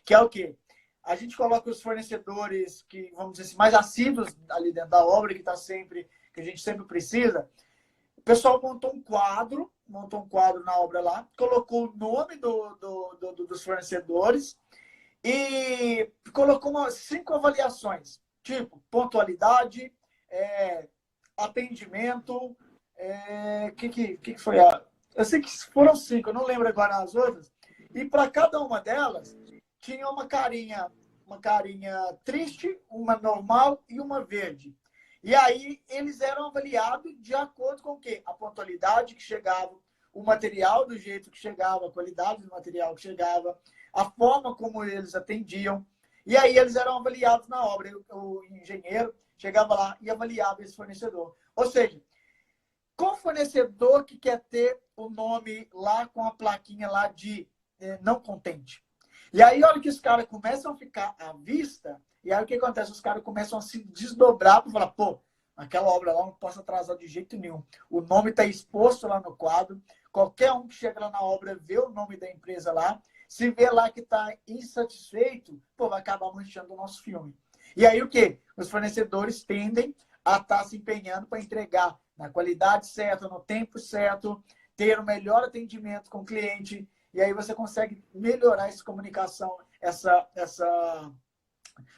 Que é o quê? A gente coloca os fornecedores que, vamos dizer assim, mais assíduos ali dentro da obra, que a gente sempre precisa. O pessoal montou um quadro na obra lá, colocou o nome dos fornecedores e colocou 5 avaliações, tipo pontualidade, atendimento, que foi eu sei que foram 5, eu não lembro agora as outras. E para cada uma delas tinha uma carinha triste, uma normal e uma verde. E aí eles eram avaliados de acordo com o quê? A pontualidade que chegava, o material do jeito que chegava, a qualidade do material que chegava, a forma como eles atendiam. E aí eles eram avaliados na obra. O engenheiro chegava lá e avaliava esse fornecedor. Ou seja, qual fornecedor que quer ter o nome lá com a plaquinha lá de não contente? E aí, a hora que os caras começam a ficar à vista, e aí o que acontece? Os caras começam a se desdobrar para falar, pô, aquela obra lá não posso atrasar de jeito nenhum. O nome está exposto lá no quadro. Qualquer um que chega lá na obra vê o nome da empresa lá. Se vê lá que está insatisfeito, pô, vai acabar manchando o nosso filme. E aí o quê? Os fornecedores tendem a estar se empenhando para entregar na qualidade certa, no tempo certo, ter o melhor atendimento com o cliente. E aí você consegue melhorar essa comunicação,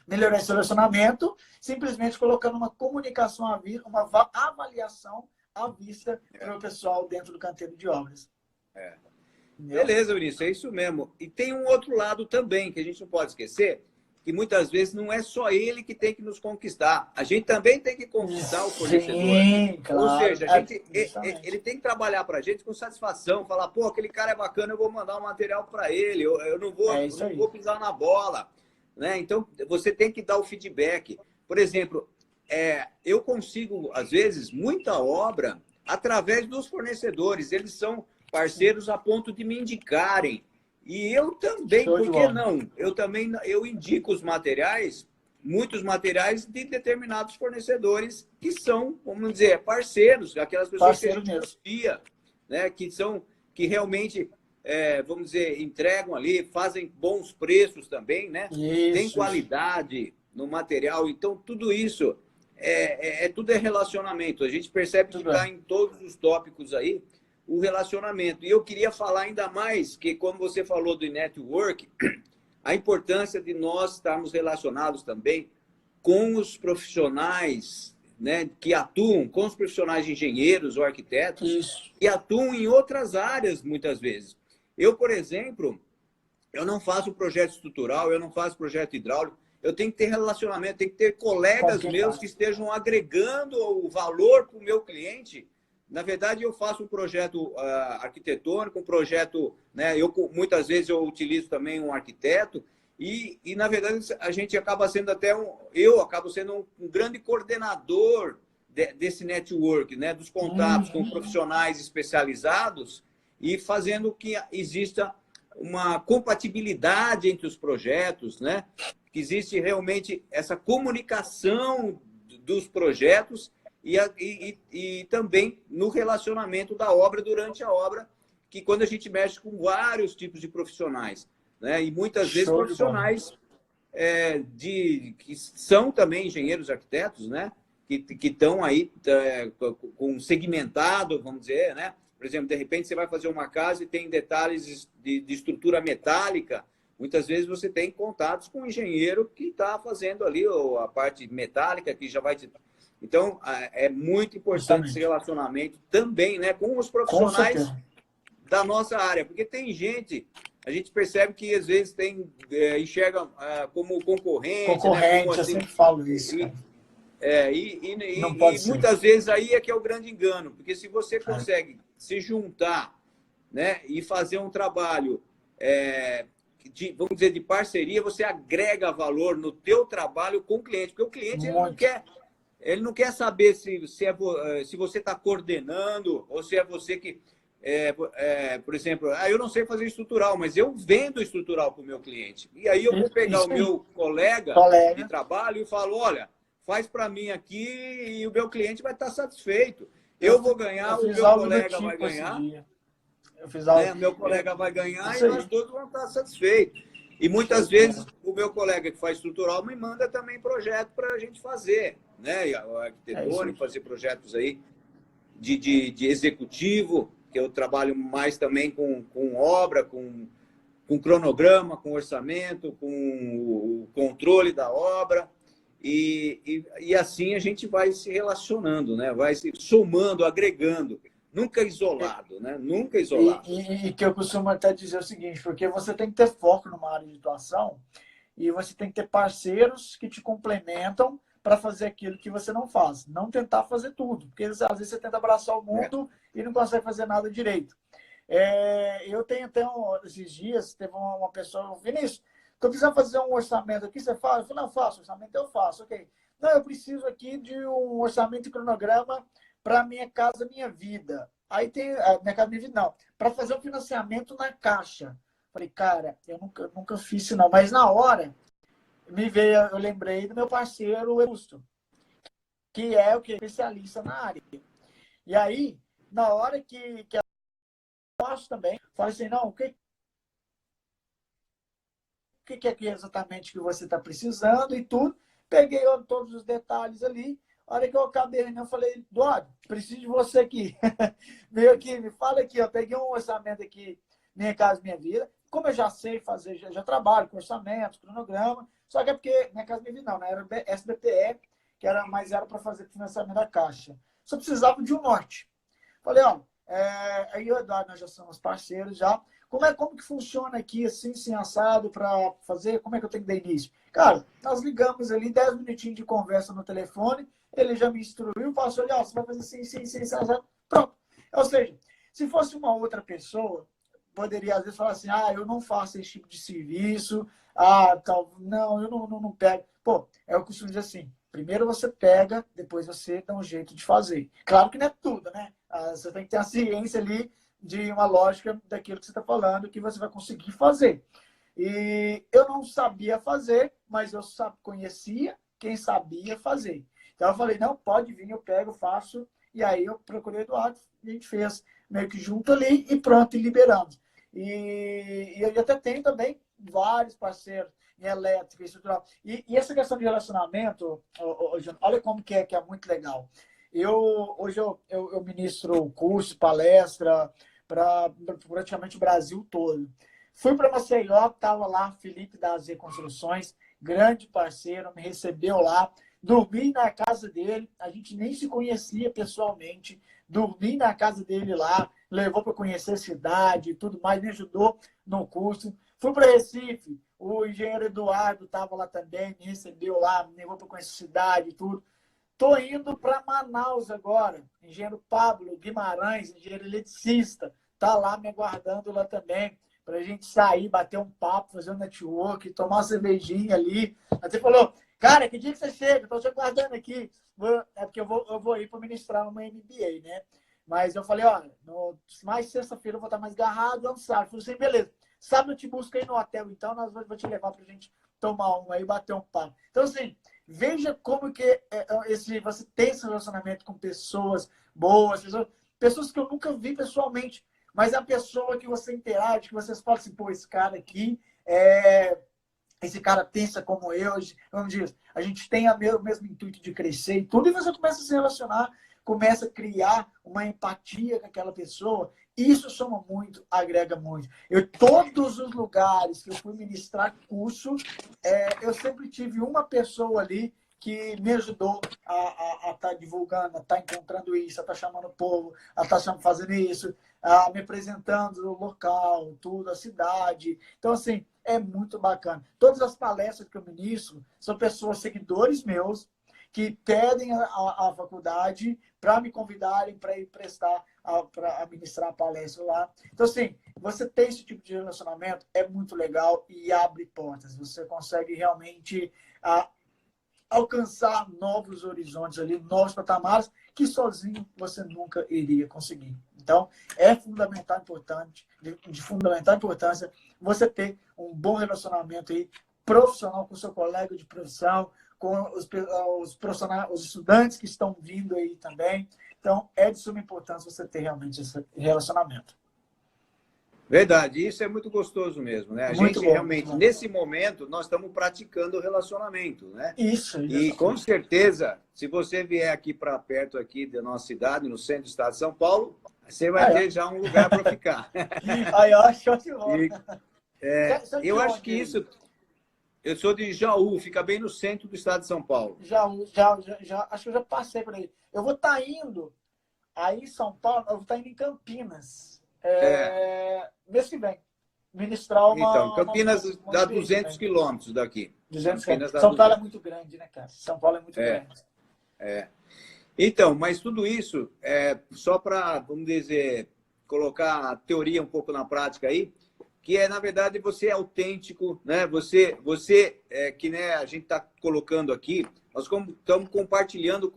melhorar esse relacionamento, simplesmente colocando uma comunicação à vista, uma avaliação à vista para o pessoal dentro do canteiro de obras. Beleza, Vinícius, é isso mesmo. E tem um outro lado também, que a gente não pode esquecer, que muitas vezes não é só ele que tem que nos conquistar. A gente também tem que conquistar o fornecedor. Sim, claro. Ou seja, ele tem que trabalhar para a gente com satisfação, falar, pô, aquele cara é bacana, eu vou mandar um material para ele, eu não vou pisar na bola. Né? Então, você tem que dar o feedback. Por exemplo, eu consigo, às vezes, muita obra através dos fornecedores. Eles são parceiros a ponto de me indicarem. E eu também, por que não? Eu indico os materiais, muitos materiais de determinados fornecedores que são, vamos dizer, parceiros, aquelas pessoas que a gente confia, né? Que realmente, vamos dizer, entregam ali, fazem bons preços também, né? Tem qualidade no material. Então, tudo isso tudo é relacionamento. A gente percebe que está em todos os tópicos aí, o relacionamento. E eu queria falar ainda mais que, como você falou do network, a importância de nós estarmos relacionados também com os profissionais, né, que atuam, com os profissionais de engenheiros ou arquitetos, que atuam em outras áreas, muitas vezes. Eu, por exemplo, eu não faço projeto estrutural, eu não faço projeto hidráulico, eu tenho que ter relacionamento, tenho que ter colegas meus que estejam agregando o valor para o meu cliente. Na verdade, eu faço um projeto arquitetônico, um projeto, né? Muitas vezes eu utilizo também um arquiteto e na verdade, a gente acaba sendo eu acabo sendo um grande coordenador desse network, né? Dos contatos com profissionais especializados e fazendo que exista uma compatibilidade entre os projetos, né? Que existe realmente essa comunicação dos projetos e também no relacionamento da obra durante a obra, que quando a gente mexe com vários tipos de profissionais, né? E muitas vezes profissionais que são também engenheiros arquitetos, né? que estão aí com segmentado, vamos dizer, né? Por exemplo, de repente você vai fazer uma casa e tem detalhes de estrutura metálica. Muitas vezes você tem contatos com um engenheiro que está fazendo ali a parte metálica, que já vai... Então, é muito importante esse relacionamento também, né, com os profissionais da nossa área. Porque tem gente, a gente percebe que às vezes enxerga como concorrente. Né, como, eu sempre falo isso, cara. E muitas vezes aí é que é o grande engano. Porque se você consegue se juntar, né, e fazer um trabalho... vamos dizer, de parceria, você agrega valor no teu trabalho com o cliente, porque o cliente ele não quer saber se você está coordenando ou se é você que, por exemplo, eu não sei fazer estrutural, mas eu vendo estrutural para o meu cliente. E aí eu vou pegar o meu colega de trabalho e falo, olha, faz para mim aqui e o meu cliente vai estar satisfeito. Eu vou ganhar, o meu colega vai ganhar. Meu colega vai ganhar e nós todos vamos estar satisfeitos. E muitas vezes o meu colega que faz estrutural me manda também projeto para a gente fazer, né? O arquitetônico, fazer projetos aí de executivo, que eu trabalho mais também com obra, com cronograma, com orçamento, com o controle da obra. E assim a gente vai se relacionando, né? Vai se somando, agregando. Nunca isolado, né? Nunca isolado. E que eu costumo até dizer o seguinte, porque você tem que ter foco numa área de atuação e você tem que ter parceiros que te complementam para fazer aquilo que você não faz. Não tentar fazer tudo, porque às vezes você tenta abraçar o mundo e não consegue fazer nada direito. Eu tenho até esses dias, teve uma pessoa, Vinícius, estou precisando fazer um orçamento aqui, você faz? Eu falei, não, faço, orçamento eu faço, ok. Não, eu preciso aqui de um orçamento e cronograma para minha casa, minha vida. Aí tem minha casa, minha vida, não. Para fazer um financiamento na Caixa. Falei, cara, eu nunca fiz isso, não. Mas na hora, eu lembrei do meu parceiro, Augusto, que é o que? Especialista na área. E aí, na hora que eu faço também, falei assim, não, o que é exatamente que você está precisando e tudo. Peguei todos os detalhes ali. A hora que eu acabei a reunião, eu falei, Eduardo, preciso de você aqui. Veio aqui, me fala aqui, eu peguei um orçamento aqui, Minha Casa Minha Vida. Como eu já sei fazer, já trabalho com orçamento, cronograma, só que é porque Minha Casa Minha Vida não, né? Era SBPE, mas era para fazer financiamento da Caixa. Só precisava de um norte. Falei, ó, aí o Eduardo, nós já somos parceiros já. Como que funciona aqui, assim assado, para fazer? Como é que eu tenho que dar início? Cara, nós ligamos ali, 10 minutinhos de conversa no telefone, ele já me instruiu, passou ali, ó, você vai fazer assim, assado, pronto. Ou seja, se fosse uma outra pessoa, poderia às vezes falar assim, eu não faço esse tipo de serviço, não, eu não pego. Pô, eu costumo dizer assim, primeiro você pega, depois você dá um jeito de fazer. Claro que não é tudo, né? Você tem que ter a ciência ali de uma lógica daquilo que você está falando, que você vai conseguir fazer. E eu não sabia fazer, mas eu conhecia quem sabia fazer. Então eu falei, não, pode vir, eu pego, faço. E aí eu procurei o Eduardo, a gente fez meio que junto ali e pronto, e liberamos. E eu até tenho também vários parceiros em elétrica, estrutural. E essa questão de relacionamento, olha como que é muito legal. Hoje eu ministro curso, palestra para praticamente o Brasil todo. Fui para Maceió, estava lá Felipe da AZ Construções, grande parceiro, me recebeu lá. Dormi na casa dele, a gente nem se conhecia pessoalmente. Dormi na casa dele lá, levou para conhecer a cidade e tudo mais, me ajudou no curso. Fui para Recife, o engenheiro Eduardo estava lá também, me recebeu lá, me levou para conhecer a cidade e tudo. Estou indo para Manaus agora. Engenheiro Pablo Guimarães, engenheiro eletricista, está lá me aguardando lá também, para a gente sair, bater um papo, fazer um network, tomar uma cervejinha ali. Até falou, cara, que dia que você chega? Estou te aguardando aqui. É porque eu vou ir para ministrar uma MBA, né? Mas eu falei, olha, mais sexta-feira eu vou estar mais agarrado, não sabe. Eu falei assim, beleza. Sábado eu te busco aí no hotel, então nós vou te levar para a gente tomar um aí, bater um papo. Então, assim, veja como que você tem esse relacionamento com pessoas boas, pessoas que eu nunca vi pessoalmente, mas a pessoa que você interage, que você fala assim, pô, esse cara aqui esse cara pensa como eu, vamos dizer, a gente tem o mesmo intuito de crescer e tudo, e você começa a se relacionar, começa a criar uma empatia com aquela pessoa. Isso soma muito, agrega muito. Todos os lugares que eu fui ministrar curso, eu sempre tive uma pessoa ali que me ajudou a estar divulgando, a estar encontrando isso, a estar chamando o povo, a estar fazendo isso, me apresentando o local, tudo, a cidade. Então, assim, é muito bacana. Todas as palestras que eu ministro são pessoas, seguidores meus, que pedem a faculdade para me convidarem para ir prestar, para ministrar a palestra lá. Então, assim, você ter esse tipo de relacionamento é muito legal e abre portas. Você consegue realmente alcançar novos horizontes ali, novos patamares que sozinho você nunca iria conseguir. Então, é fundamental, importante, de fundamental importância você ter um bom relacionamento aí, profissional com seu colega de profissão, com os profissionais, os estudantes que estão vindo aí também. Então, é de suma importância você ter realmente esse relacionamento. Verdade, isso é muito gostoso mesmo, né? A muito gente bom, realmente, nesse momento, nós estamos praticando o relacionamento, né? Isso. E com certeza, se você vier aqui para perto aqui da nossa cidade, no centro do estado de São Paulo, você vai ter já um lugar para ficar. Aí, ó, show de bola. Eu acho que isso... Eu sou de Jaú, fica bem no centro do estado de São Paulo. Acho que eu já passei por aí. Eu vou estar indo aí em São Paulo, eu vou estar indo em Campinas. Mês que vem. Ministrar uma... Então, Campinas dá 200 quilômetros daqui. 200 quilômetros. São Paulo é muito grande, né, cara? São Paulo é muito grande. Então, mas tudo isso é só para, vamos dizer, colocar a teoria um pouco na prática aí, que é, na verdade, você é autêntico, né? Você que né, a gente está colocando aqui, nós estamos compartilhando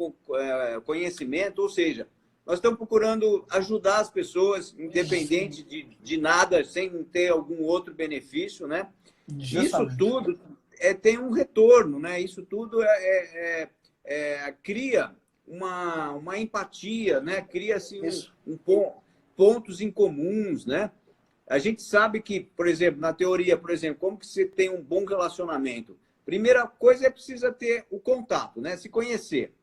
conhecimento, ou seja, nós estamos procurando ajudar as pessoas, independente de nada, sem ter algum outro benefício, né? Justamente. Isso tudo tem um retorno, né? Isso tudo cria uma empatia, né? Cria assim, pontos em comuns, né? A gente sabe que, por exemplo, na teoria, por exemplo, como que você tem um bom relacionamento? Primeira coisa precisa ter o contato, né? Se conhecer.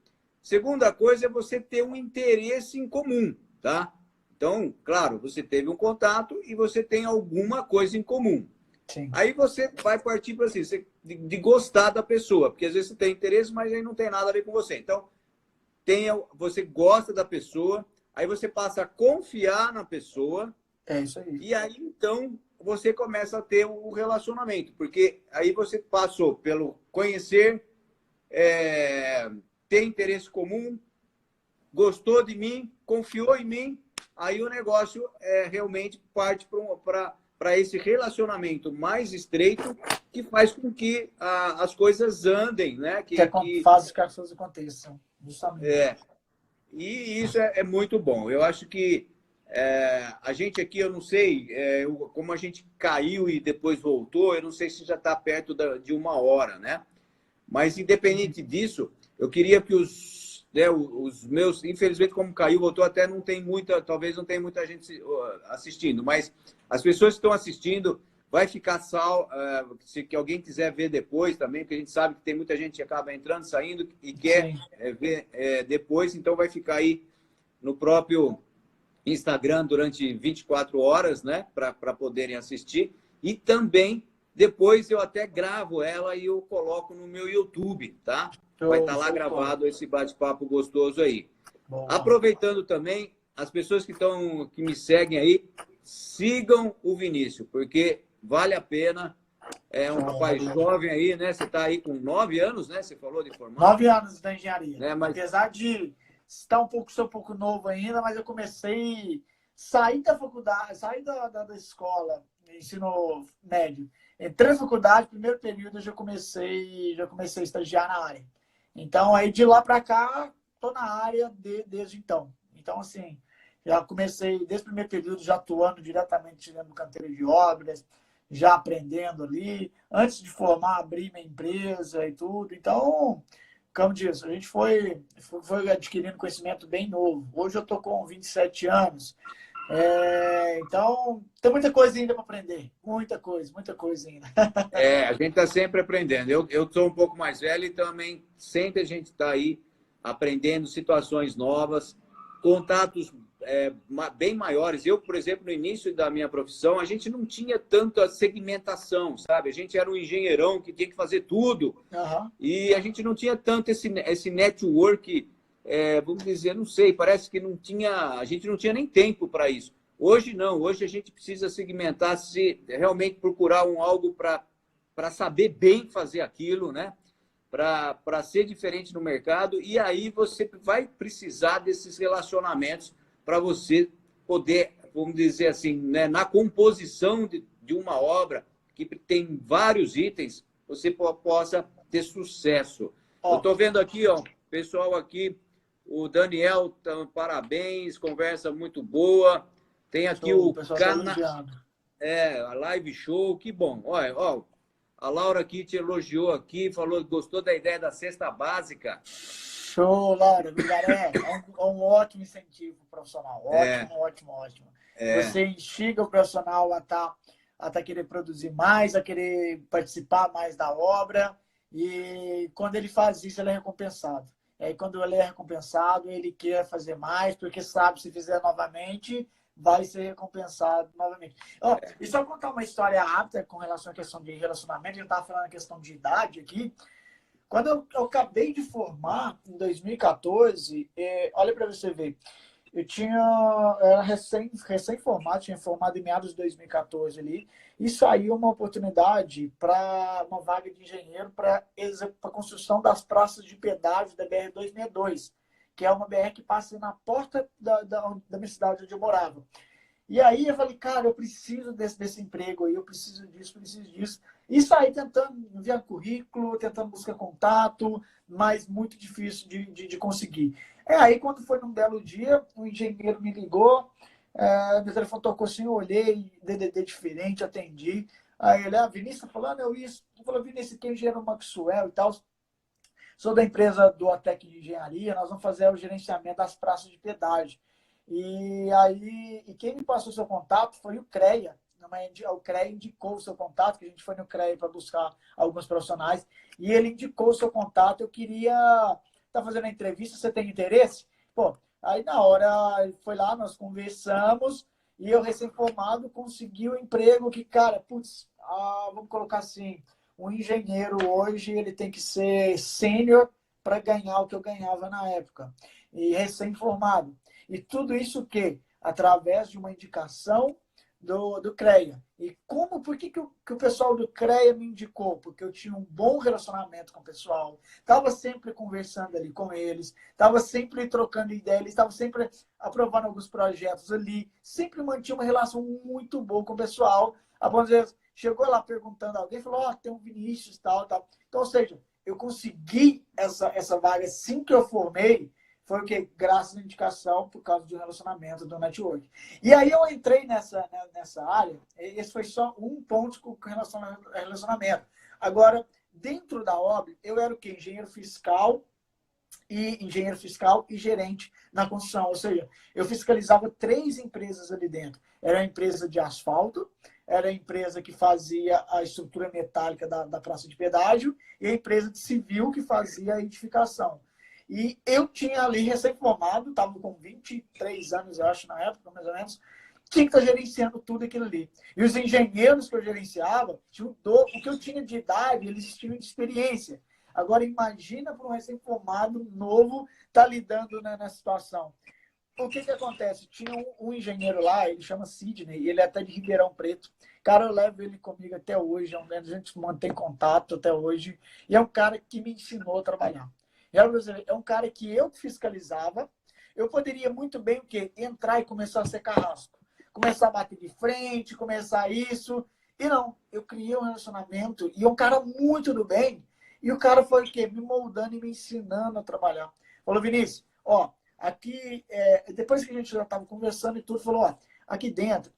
Segunda coisa é você ter um interesse em comum, tá? Então, claro, você teve um contato e você tem alguma coisa em comum. Sim. Aí você vai partir para assim, de gostar da pessoa, porque às vezes você tem interesse, mas aí não tem nada a ver com você. Então, você gosta da pessoa, aí você passa a confiar na pessoa. É isso aí. E aí, então, você começa a ter o relacionamento, porque aí você passou pelo conhecer, ter interesse comum, gostou de mim, confiou em mim, aí o negócio realmente parte para esse relacionamento mais estreito que faz com que as coisas andem, né? Que faz que as coisas aconteçam, justamente. E isso é muito bom. Eu acho que a gente aqui, eu não sei, como a gente caiu e depois voltou, eu não sei se já está perto de 1 hora, né? Mas, independente disso, eu queria que os meus, infelizmente, como caiu, voltou, até não tem muita, talvez não tenha muita gente assistindo, mas as pessoas que estão assistindo, vai ficar se alguém quiser ver depois também, porque a gente sabe que tem muita gente que acaba entrando, saindo e quer ver depois, então vai ficar aí no próprio Instagram durante 24 horas, né, para poderem assistir, e também depois eu até gravo ela e eu coloco no meu YouTube, tá? Vai estar lá gravado esse bate-papo gostoso aí. Bom. Aproveitando também, as pessoas que me seguem aí, sigam o Vinícius, porque vale a pena. É um rapaz jovem aí, né? Você está aí com 9 anos, né? Você falou de formato. 9 anos da engenharia. Né? Mas... Apesar de ser um pouco novo ainda, mas eu comecei sair da faculdade, sair da escola, ensino médio. Entrei na faculdade, primeiro período, eu já comecei a estagiar na área. Então, aí de lá para cá, estou na área desde então. Então, assim, já comecei desde o primeiro período, já atuando diretamente no canteiro de obras, já aprendendo ali. Antes de formar, abri minha empresa e tudo. Então, como diz, a gente foi adquirindo conhecimento bem novo. Hoje eu estou com 27 anos. Então, tem muita coisa ainda para aprender. Muita coisa ainda. A gente está sempre aprendendo. Eu sou um pouco mais velho e também sempre a gente está aí aprendendo situações novas, contatos bem maiores. Eu, por exemplo, no início da minha profissão, a gente não tinha tanta segmentação, sabe? A gente era um engenheirão que tinha que fazer tudo. Uhum. E a gente não tinha tanto esse network, vamos dizer, não sei, parece que a gente não tinha nem tempo para isso. Hoje não, hoje a gente precisa segmentar, se realmente procurar algo para saber bem fazer aquilo, né? Para ser diferente no mercado, e aí você vai precisar desses relacionamentos para você poder, vamos dizer assim, né, na composição de uma obra que tem vários itens, você possa ter sucesso. Eu estou vendo aqui, ó, pessoal aqui, o Daniel, parabéns, conversa muito boa. Tem aqui o a live show, que bom. Olha, ó, a Laura aqui te elogiou aqui, falou que gostou da ideia da cesta básica. Show, Laura. É um ótimo incentivo profissional. Ótimo. Você instiga o profissional a tá querer produzir mais, a querer participar mais da obra. E quando ele faz isso, ele é recompensado. E aí, quando ele é recompensado, ele quer fazer mais, porque sabe, se fizer novamente, vai ser recompensado novamente. E só contar uma história rápida com relação à questão de relacionamento. A gente estava falando a questão de idade aqui. Quando eu acabei de formar, em 2014, olha para você ver, eu era recém-formado, tinha formado em meados de 2014 ali, e saiu uma oportunidade para uma vaga de engenheiro para a construção das praças de pedágio da BR-262, que é uma BR que passa na porta da minha cidade onde eu morava. E aí eu falei, cara, eu preciso desse emprego aí, eu preciso disso. E saí tentando enviar currículo, tentando buscar contato, mas muito difícil de conseguir. Aí, quando foi num belo dia, um engenheiro me ligou, meu telefone tocou assim, eu olhei, DDD diferente, atendi. Aí ele, Vinícius, tá falando, isso. Eu falei, Vinícius, que é engenheiro Maxwell e tal. Sou da empresa do Atec de Engenharia, nós vamos fazer o gerenciamento das praças de pedágio. E aí, quem me passou o seu contato foi o CREA. O CREA indicou o seu contato, que a gente foi no CREA para buscar alguns profissionais, e ele indicou o seu contato. Eu queria estar fazendo a entrevista, você tem interesse? Aí na hora, ele foi lá, nós conversamos, e eu, recém-formado, consegui o emprego que, cara, vamos colocar assim, um engenheiro hoje, ele tem que ser sênior para ganhar o que eu ganhava na época, e recém-formado. E tudo isso que? Através de uma indicação do CREA. E por que o pessoal do CREA me indicou? Porque eu tinha um bom relacionamento com o pessoal, estava sempre conversando ali com eles, estava sempre trocando ideia, eles estavam sempre aprovando alguns projetos ali, sempre mantinha uma relação muito boa com o pessoal. Às vezes chegou lá perguntando a alguém, falou, tem um Vinícius, tal. Então, ou seja, eu consegui essa vaga assim que eu formei, foi o que? Graças à indicação, por causa do relacionamento, do network. E aí eu entrei nessa área, esse foi só um ponto com relacionamento. Agora, dentro da obra, eu era o quê? Engenheiro fiscal e gerente na construção. Ou seja, eu fiscalizava 3 empresas ali dentro. Era a empresa de asfalto, era a empresa que fazia a estrutura metálica da praça de pedágio e a empresa de civil que fazia a edificação. E eu tinha ali recém-formado, estava com 23 anos, eu acho, na época, mais ou menos, tinha que estar gerenciando tudo aquilo ali. E os engenheiros que eu gerenciava, o que eu tinha de idade, eles tinham de experiência. Agora, imagina para um recém-formado novo estar lidando nessa situação. O que acontece? Tinha um engenheiro lá, ele chama Sidney, e ele é até de Ribeirão Preto. Cara, eu levo ele comigo até hoje, a gente mantém contato até hoje, e é um cara que me ensinou a trabalhar. É um cara que eu fiscalizava. Eu poderia muito bem o quê? Entrar e começar a ser carrasco. Começar a bater de frente, começar isso. E não, eu criei um relacionamento e um cara muito do bem. E o cara foi o quê? Me moldando e me ensinando a trabalhar. Falou, Vinícius, aqui, depois que a gente já estava conversando e tudo, falou, aqui dentro,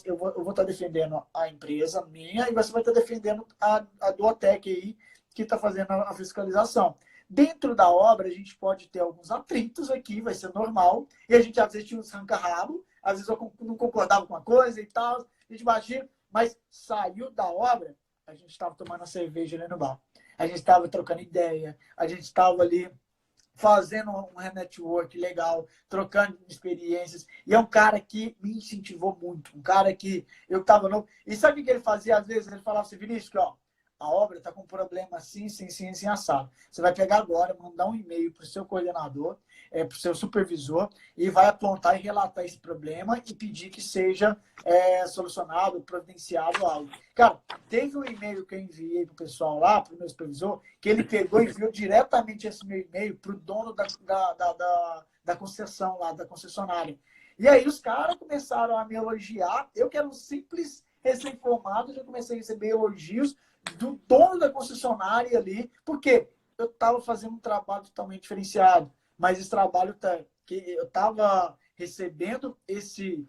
eu vou estar defendendo a empresa minha e você vai estar defendendo a do OTEC aí, que está fazendo a fiscalização. Dentro da obra, a gente pode ter alguns atritos aqui, vai ser normal. E a gente, às vezes, tinha uns ranca-rabo. às vezes eu não concordava com uma coisa e tal, a gente batia, mas saiu da obra, a gente estava tomando uma cerveja ali no bar. A gente estava trocando ideia, a gente estava ali fazendo um network legal, trocando experiências. E é um cara que me incentivou muito, um cara que eu estava novo. E sabe o que ele fazia às vezes? Ele falava assim, Vinícius, que, ó, a obra está com um problema assim, assim, assado. Você vai pegar agora, mandar um e-mail para o seu coordenador, para o seu supervisor, e vai apontar e relatar esse problema e pedir que seja solucionado, providenciado algo. Cara, teve um e-mail que eu enviei para o pessoal lá, para o meu supervisor, que ele pegou e enviou diretamente esse meu e-mail para o dono da concessão lá, da concessionária. E aí os caras começaram a me elogiar. Eu que era um simples recém-formado, já comecei a receber elogios do dono da concessionária ali, porque eu estava fazendo um trabalho totalmente diferenciado, mas esse trabalho que eu estava recebendo esse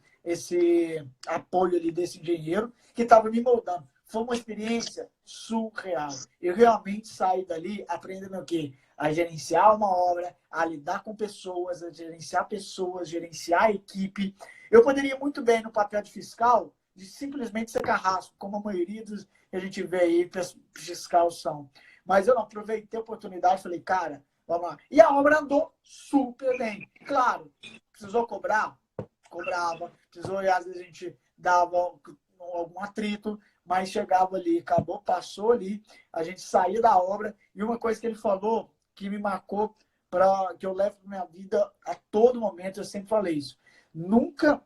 apoio ali desse engenheiro que estava me moldando. Foi uma experiência surreal. Eu realmente saí dali aprendendo o quê? A gerenciar uma obra, a lidar com pessoas, a gerenciar pessoas, gerenciar a equipe. Eu poderia muito bem no papel de fiscal de simplesmente ser carrasco, como a maioria dos que a gente vê aí, fiscal são. Mas eu não aproveitei a oportunidade e falei, cara, vamos lá. E a obra andou super bem. Claro, precisou cobrar? Cobrava. Precisou, e às vezes a gente dava algum atrito, mas chegava ali, acabou, passou ali, a gente saía da obra. E uma coisa que ele falou que me marcou, que eu levo para minha vida a todo momento, eu sempre falei isso. Nunca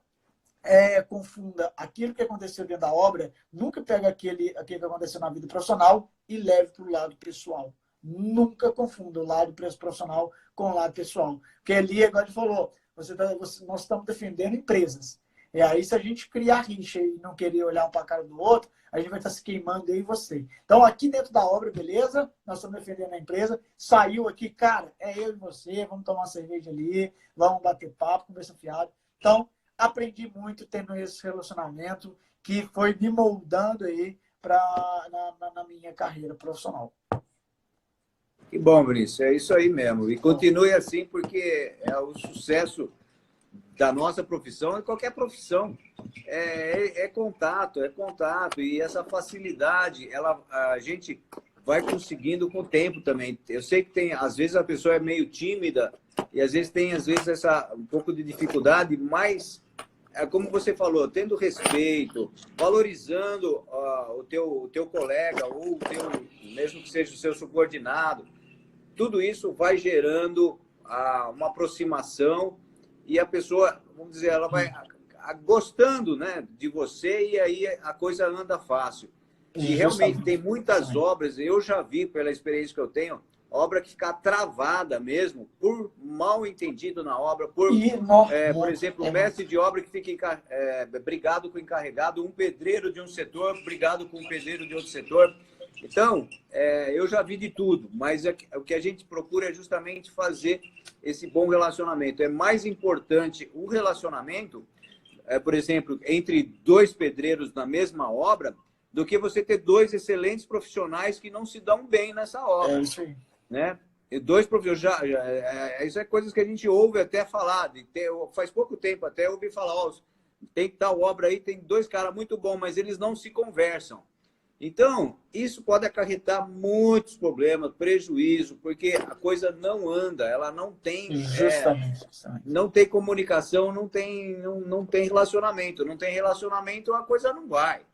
confunda aquilo que aconteceu dentro da obra, nunca pega aquilo que aconteceu na vida profissional e leve para o lado pessoal. Nunca confunda o lado profissional com o lado pessoal. Porque ali, agora ele falou, nós estamos defendendo empresas. E aí, se a gente criar rixa e não querer olhar um para a cara do outro, a gente vai estar se queimando eu e você. Então, aqui dentro da obra, beleza, nós estamos defendendo a empresa. Saiu aqui, cara, é eu e você, vamos tomar uma cerveja ali, vamos bater papo, conversa fiada. Então, aprendi muito tendo esse relacionamento que foi me moldando aí na minha carreira profissional. Que bom, Vinícius. É isso aí mesmo. E continue assim, porque é o sucesso da nossa profissão e qualquer profissão. É contato. E essa facilidade, a gente vai conseguindo com o tempo também. Eu sei que às vezes a pessoa é meio tímida e às vezes tem um pouco de dificuldade, mas como você falou, tendo respeito, valorizando o teu colega ou mesmo que seja o seu subordinado, tudo isso vai gerando uma aproximação e a pessoa, vamos dizer, ela vai gostando, né, de você e aí a coisa anda fácil. E realmente tem muitas obras, eu já vi pela experiência que eu tenho, obra que fica travada mesmo, por mal entendido na obra, por exemplo, o mestre de obra que fica brigado com o encarregado, um pedreiro de um setor brigado com um pedreiro de outro setor. Então, eu já vi de tudo, mas o que a gente procura é justamente fazer esse bom relacionamento. É mais importante o relacionamento, por exemplo, entre dois pedreiros na mesma obra, do que você ter dois excelentes profissionais que não se dão bem nessa obra. É isso aí. Né? E dois profissionais, isso é coisas que a gente ouve até falar. Faz pouco tempo até eu ouvi falar, tem tal obra aí, tem dois caras muito bons, mas eles não se conversam. Então, isso pode acarretar muitos problemas, prejuízo, porque a coisa não anda, ela não tem... Justamente. Não tem comunicação, não tem relacionamento. Não tem relacionamento, a coisa não vai.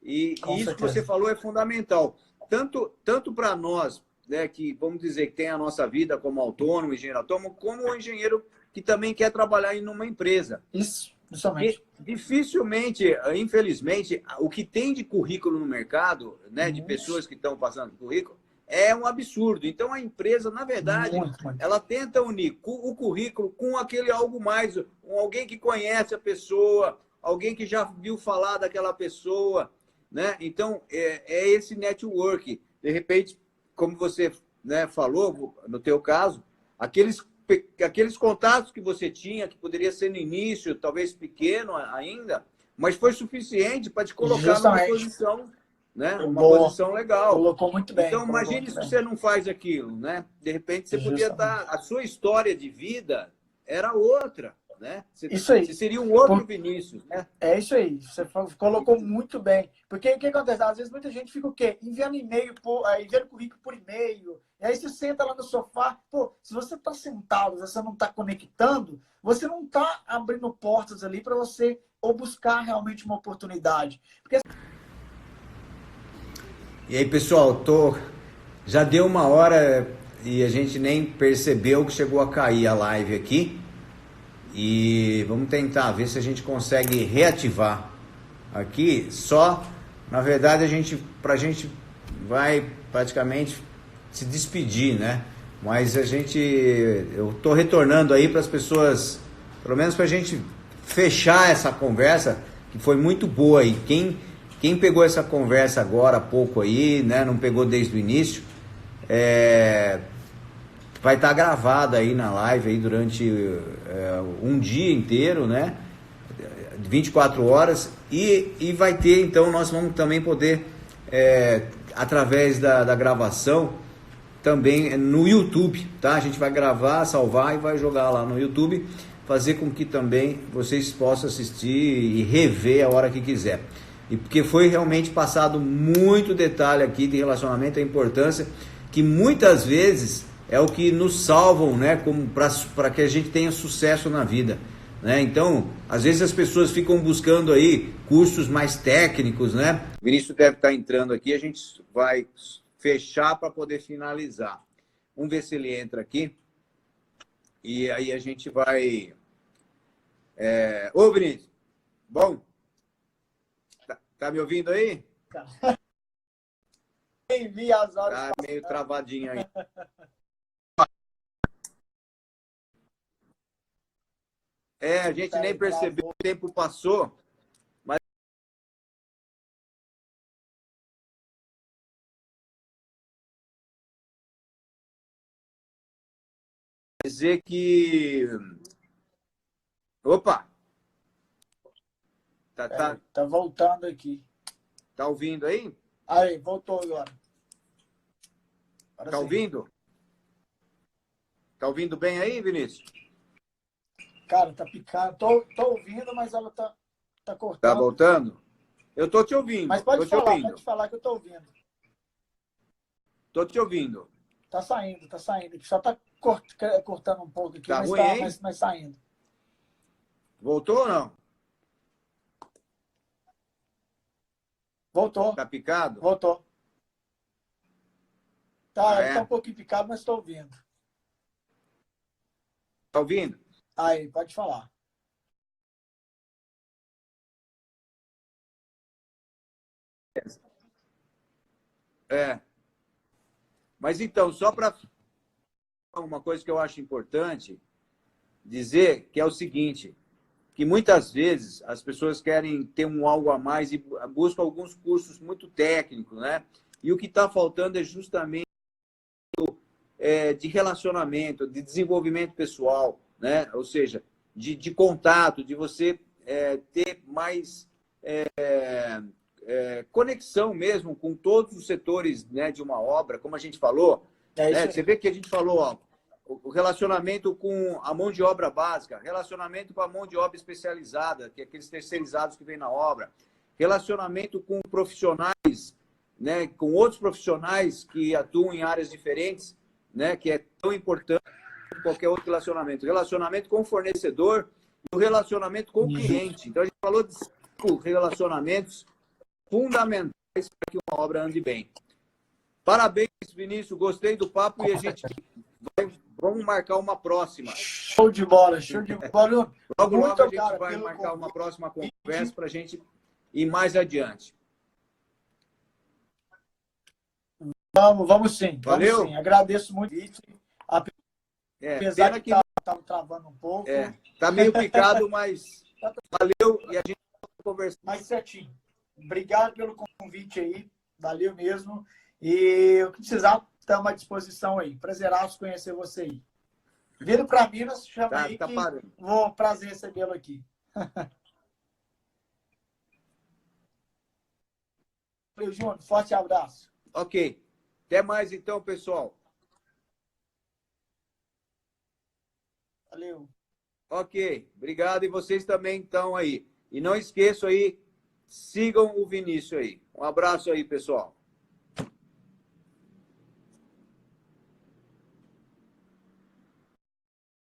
E isso que você falou é fundamental. Tanto para nós, né, que vamos dizer que tem a nossa vida como autônomo, engenheiro autônomo, como o engenheiro que também quer trabalhar em uma empresa. Isso, justamente. Dificilmente, infelizmente, o que tem de currículo no mercado, né, de pessoas que estão passando currículo, é um absurdo. Então, a empresa, na verdade, ela tenta unir o currículo com aquele algo mais, alguém que conhece a pessoa, alguém que já viu falar daquela pessoa, né? Então, é esse network. De repente, como você, né, falou, no teu caso, aqueles contatos que você tinha, que poderia ser no início, talvez pequeno ainda, mas foi suficiente para te colocar numa posição, né, uma posição legal. Colocou muito bem. Então, imagine se você não faz aquilo, né? De repente, você podia estar... A sua história de vida era outra. né? Isso aí. Você seria um outro Vinícius, né? É isso aí. Você colocou muito bem. Porque o que acontece? Às vezes muita gente fica o quê? Enviando enviando currículo por e-mail. E aí você senta lá no sofá. Pô, se você está sentado, você não está conectando, você não está abrindo portas ali para você ou buscar realmente uma oportunidade. Porque... E aí, pessoal, já deu 1 hora e a gente nem percebeu que chegou a cair a live aqui. E vamos tentar ver se a gente consegue reativar aqui. Na verdade, pra gente vai praticamente se despedir, né? Mas eu tô retornando aí para as pessoas, pelo menos pra gente fechar essa conversa, que foi muito boa. E quem pegou essa conversa agora há pouco aí, né? Não pegou desde o início, vai estar gravado aí na live aí durante um dia inteiro, né? 24 horas. E vai ter, então, nós vamos também poder, através da gravação, também no YouTube, tá? A gente vai gravar, salvar e vai jogar lá no YouTube, fazer com que também vocês possam assistir e rever a hora que quiser. E porque foi realmente passado muito detalhe aqui de relacionamento, a importância que muitas vezes é o que nos salvam, né, como para que a gente tenha sucesso na vida, né? Então, às vezes as pessoas ficam buscando aí cursos mais técnicos, né? O Vinícius deve estar entrando aqui, a gente vai fechar para poder finalizar. Vamos ver se ele entra aqui. E aí a gente vai... Ô, Vinícius, bom? Tá me ouvindo aí? Vi as horas. Tá meio travadinho aí. A gente nem percebeu, o tempo passou, mas dizer que... Opa! Tá voltando aqui. Tá ouvindo aí? Aí, voltou agora. Tá ouvindo? Tá ouvindo bem aí, Vinícius? Cara, tá picando. Tô ouvindo, mas ela tá cortando. Tá voltando? Eu tô te ouvindo. Mas pode falar que eu tô ouvindo. Tô te ouvindo. Tá saindo. Só tá cortando um pouco aqui, tá mas, ruim, mas saindo. Voltou ou não? Voltou. Tá picado? Voltou. Tá um pouquinho picado, mas tô ouvindo. Tá ouvindo? Aí, pode falar. Mas então, só para uma coisa que eu acho importante dizer, que é o seguinte, que muitas vezes as pessoas querem ter algo a mais e buscam alguns cursos muito técnicos, né? E o que está faltando é justamente de relacionamento, de desenvolvimento pessoal, né? Ou seja, de contato, de você ter mais conexão mesmo com todos os setores, né, de uma obra, como a gente falou. Né? Você vê que a gente falou, ó, o relacionamento com a mão de obra básica, relacionamento com a mão de obra especializada, que é aqueles terceirizados que vêm na obra, relacionamento com profissionais, né, com outros profissionais que atuam em áreas diferentes, né, que é tão importante como qualquer outro relacionamento. Relacionamento com o fornecedor e o relacionamento com o cliente. Então, a gente falou de 5 relacionamentos fundamentais para que uma obra ande bem. Parabéns, Vinícius. Gostei do papo e a gente vamos marcar uma próxima. Show de bola, show de bola. Logo a gente vai marcar uma próxima conversa para a gente ir mais adiante. Vamos sim. Valeu? Vamos sim. Agradeço muito. Apesar de que estava travando um pouco. Tá meio picado, mas valeu e a gente vai conversar. Mais certinho. Obrigado pelo convite aí. Valeu mesmo. E o que precisar, estamos à disposição aí. Prazeraço conhecer você aí. Vindo para Minas, chama aí que vou prazer recebê-lo aqui. Valeu, Júnior. Forte abraço. Ok. Até mais então, pessoal. Valeu. Ok, obrigado. E vocês também estão aí. E não esqueçam aí, sigam o Vinícius aí. Um abraço aí, pessoal.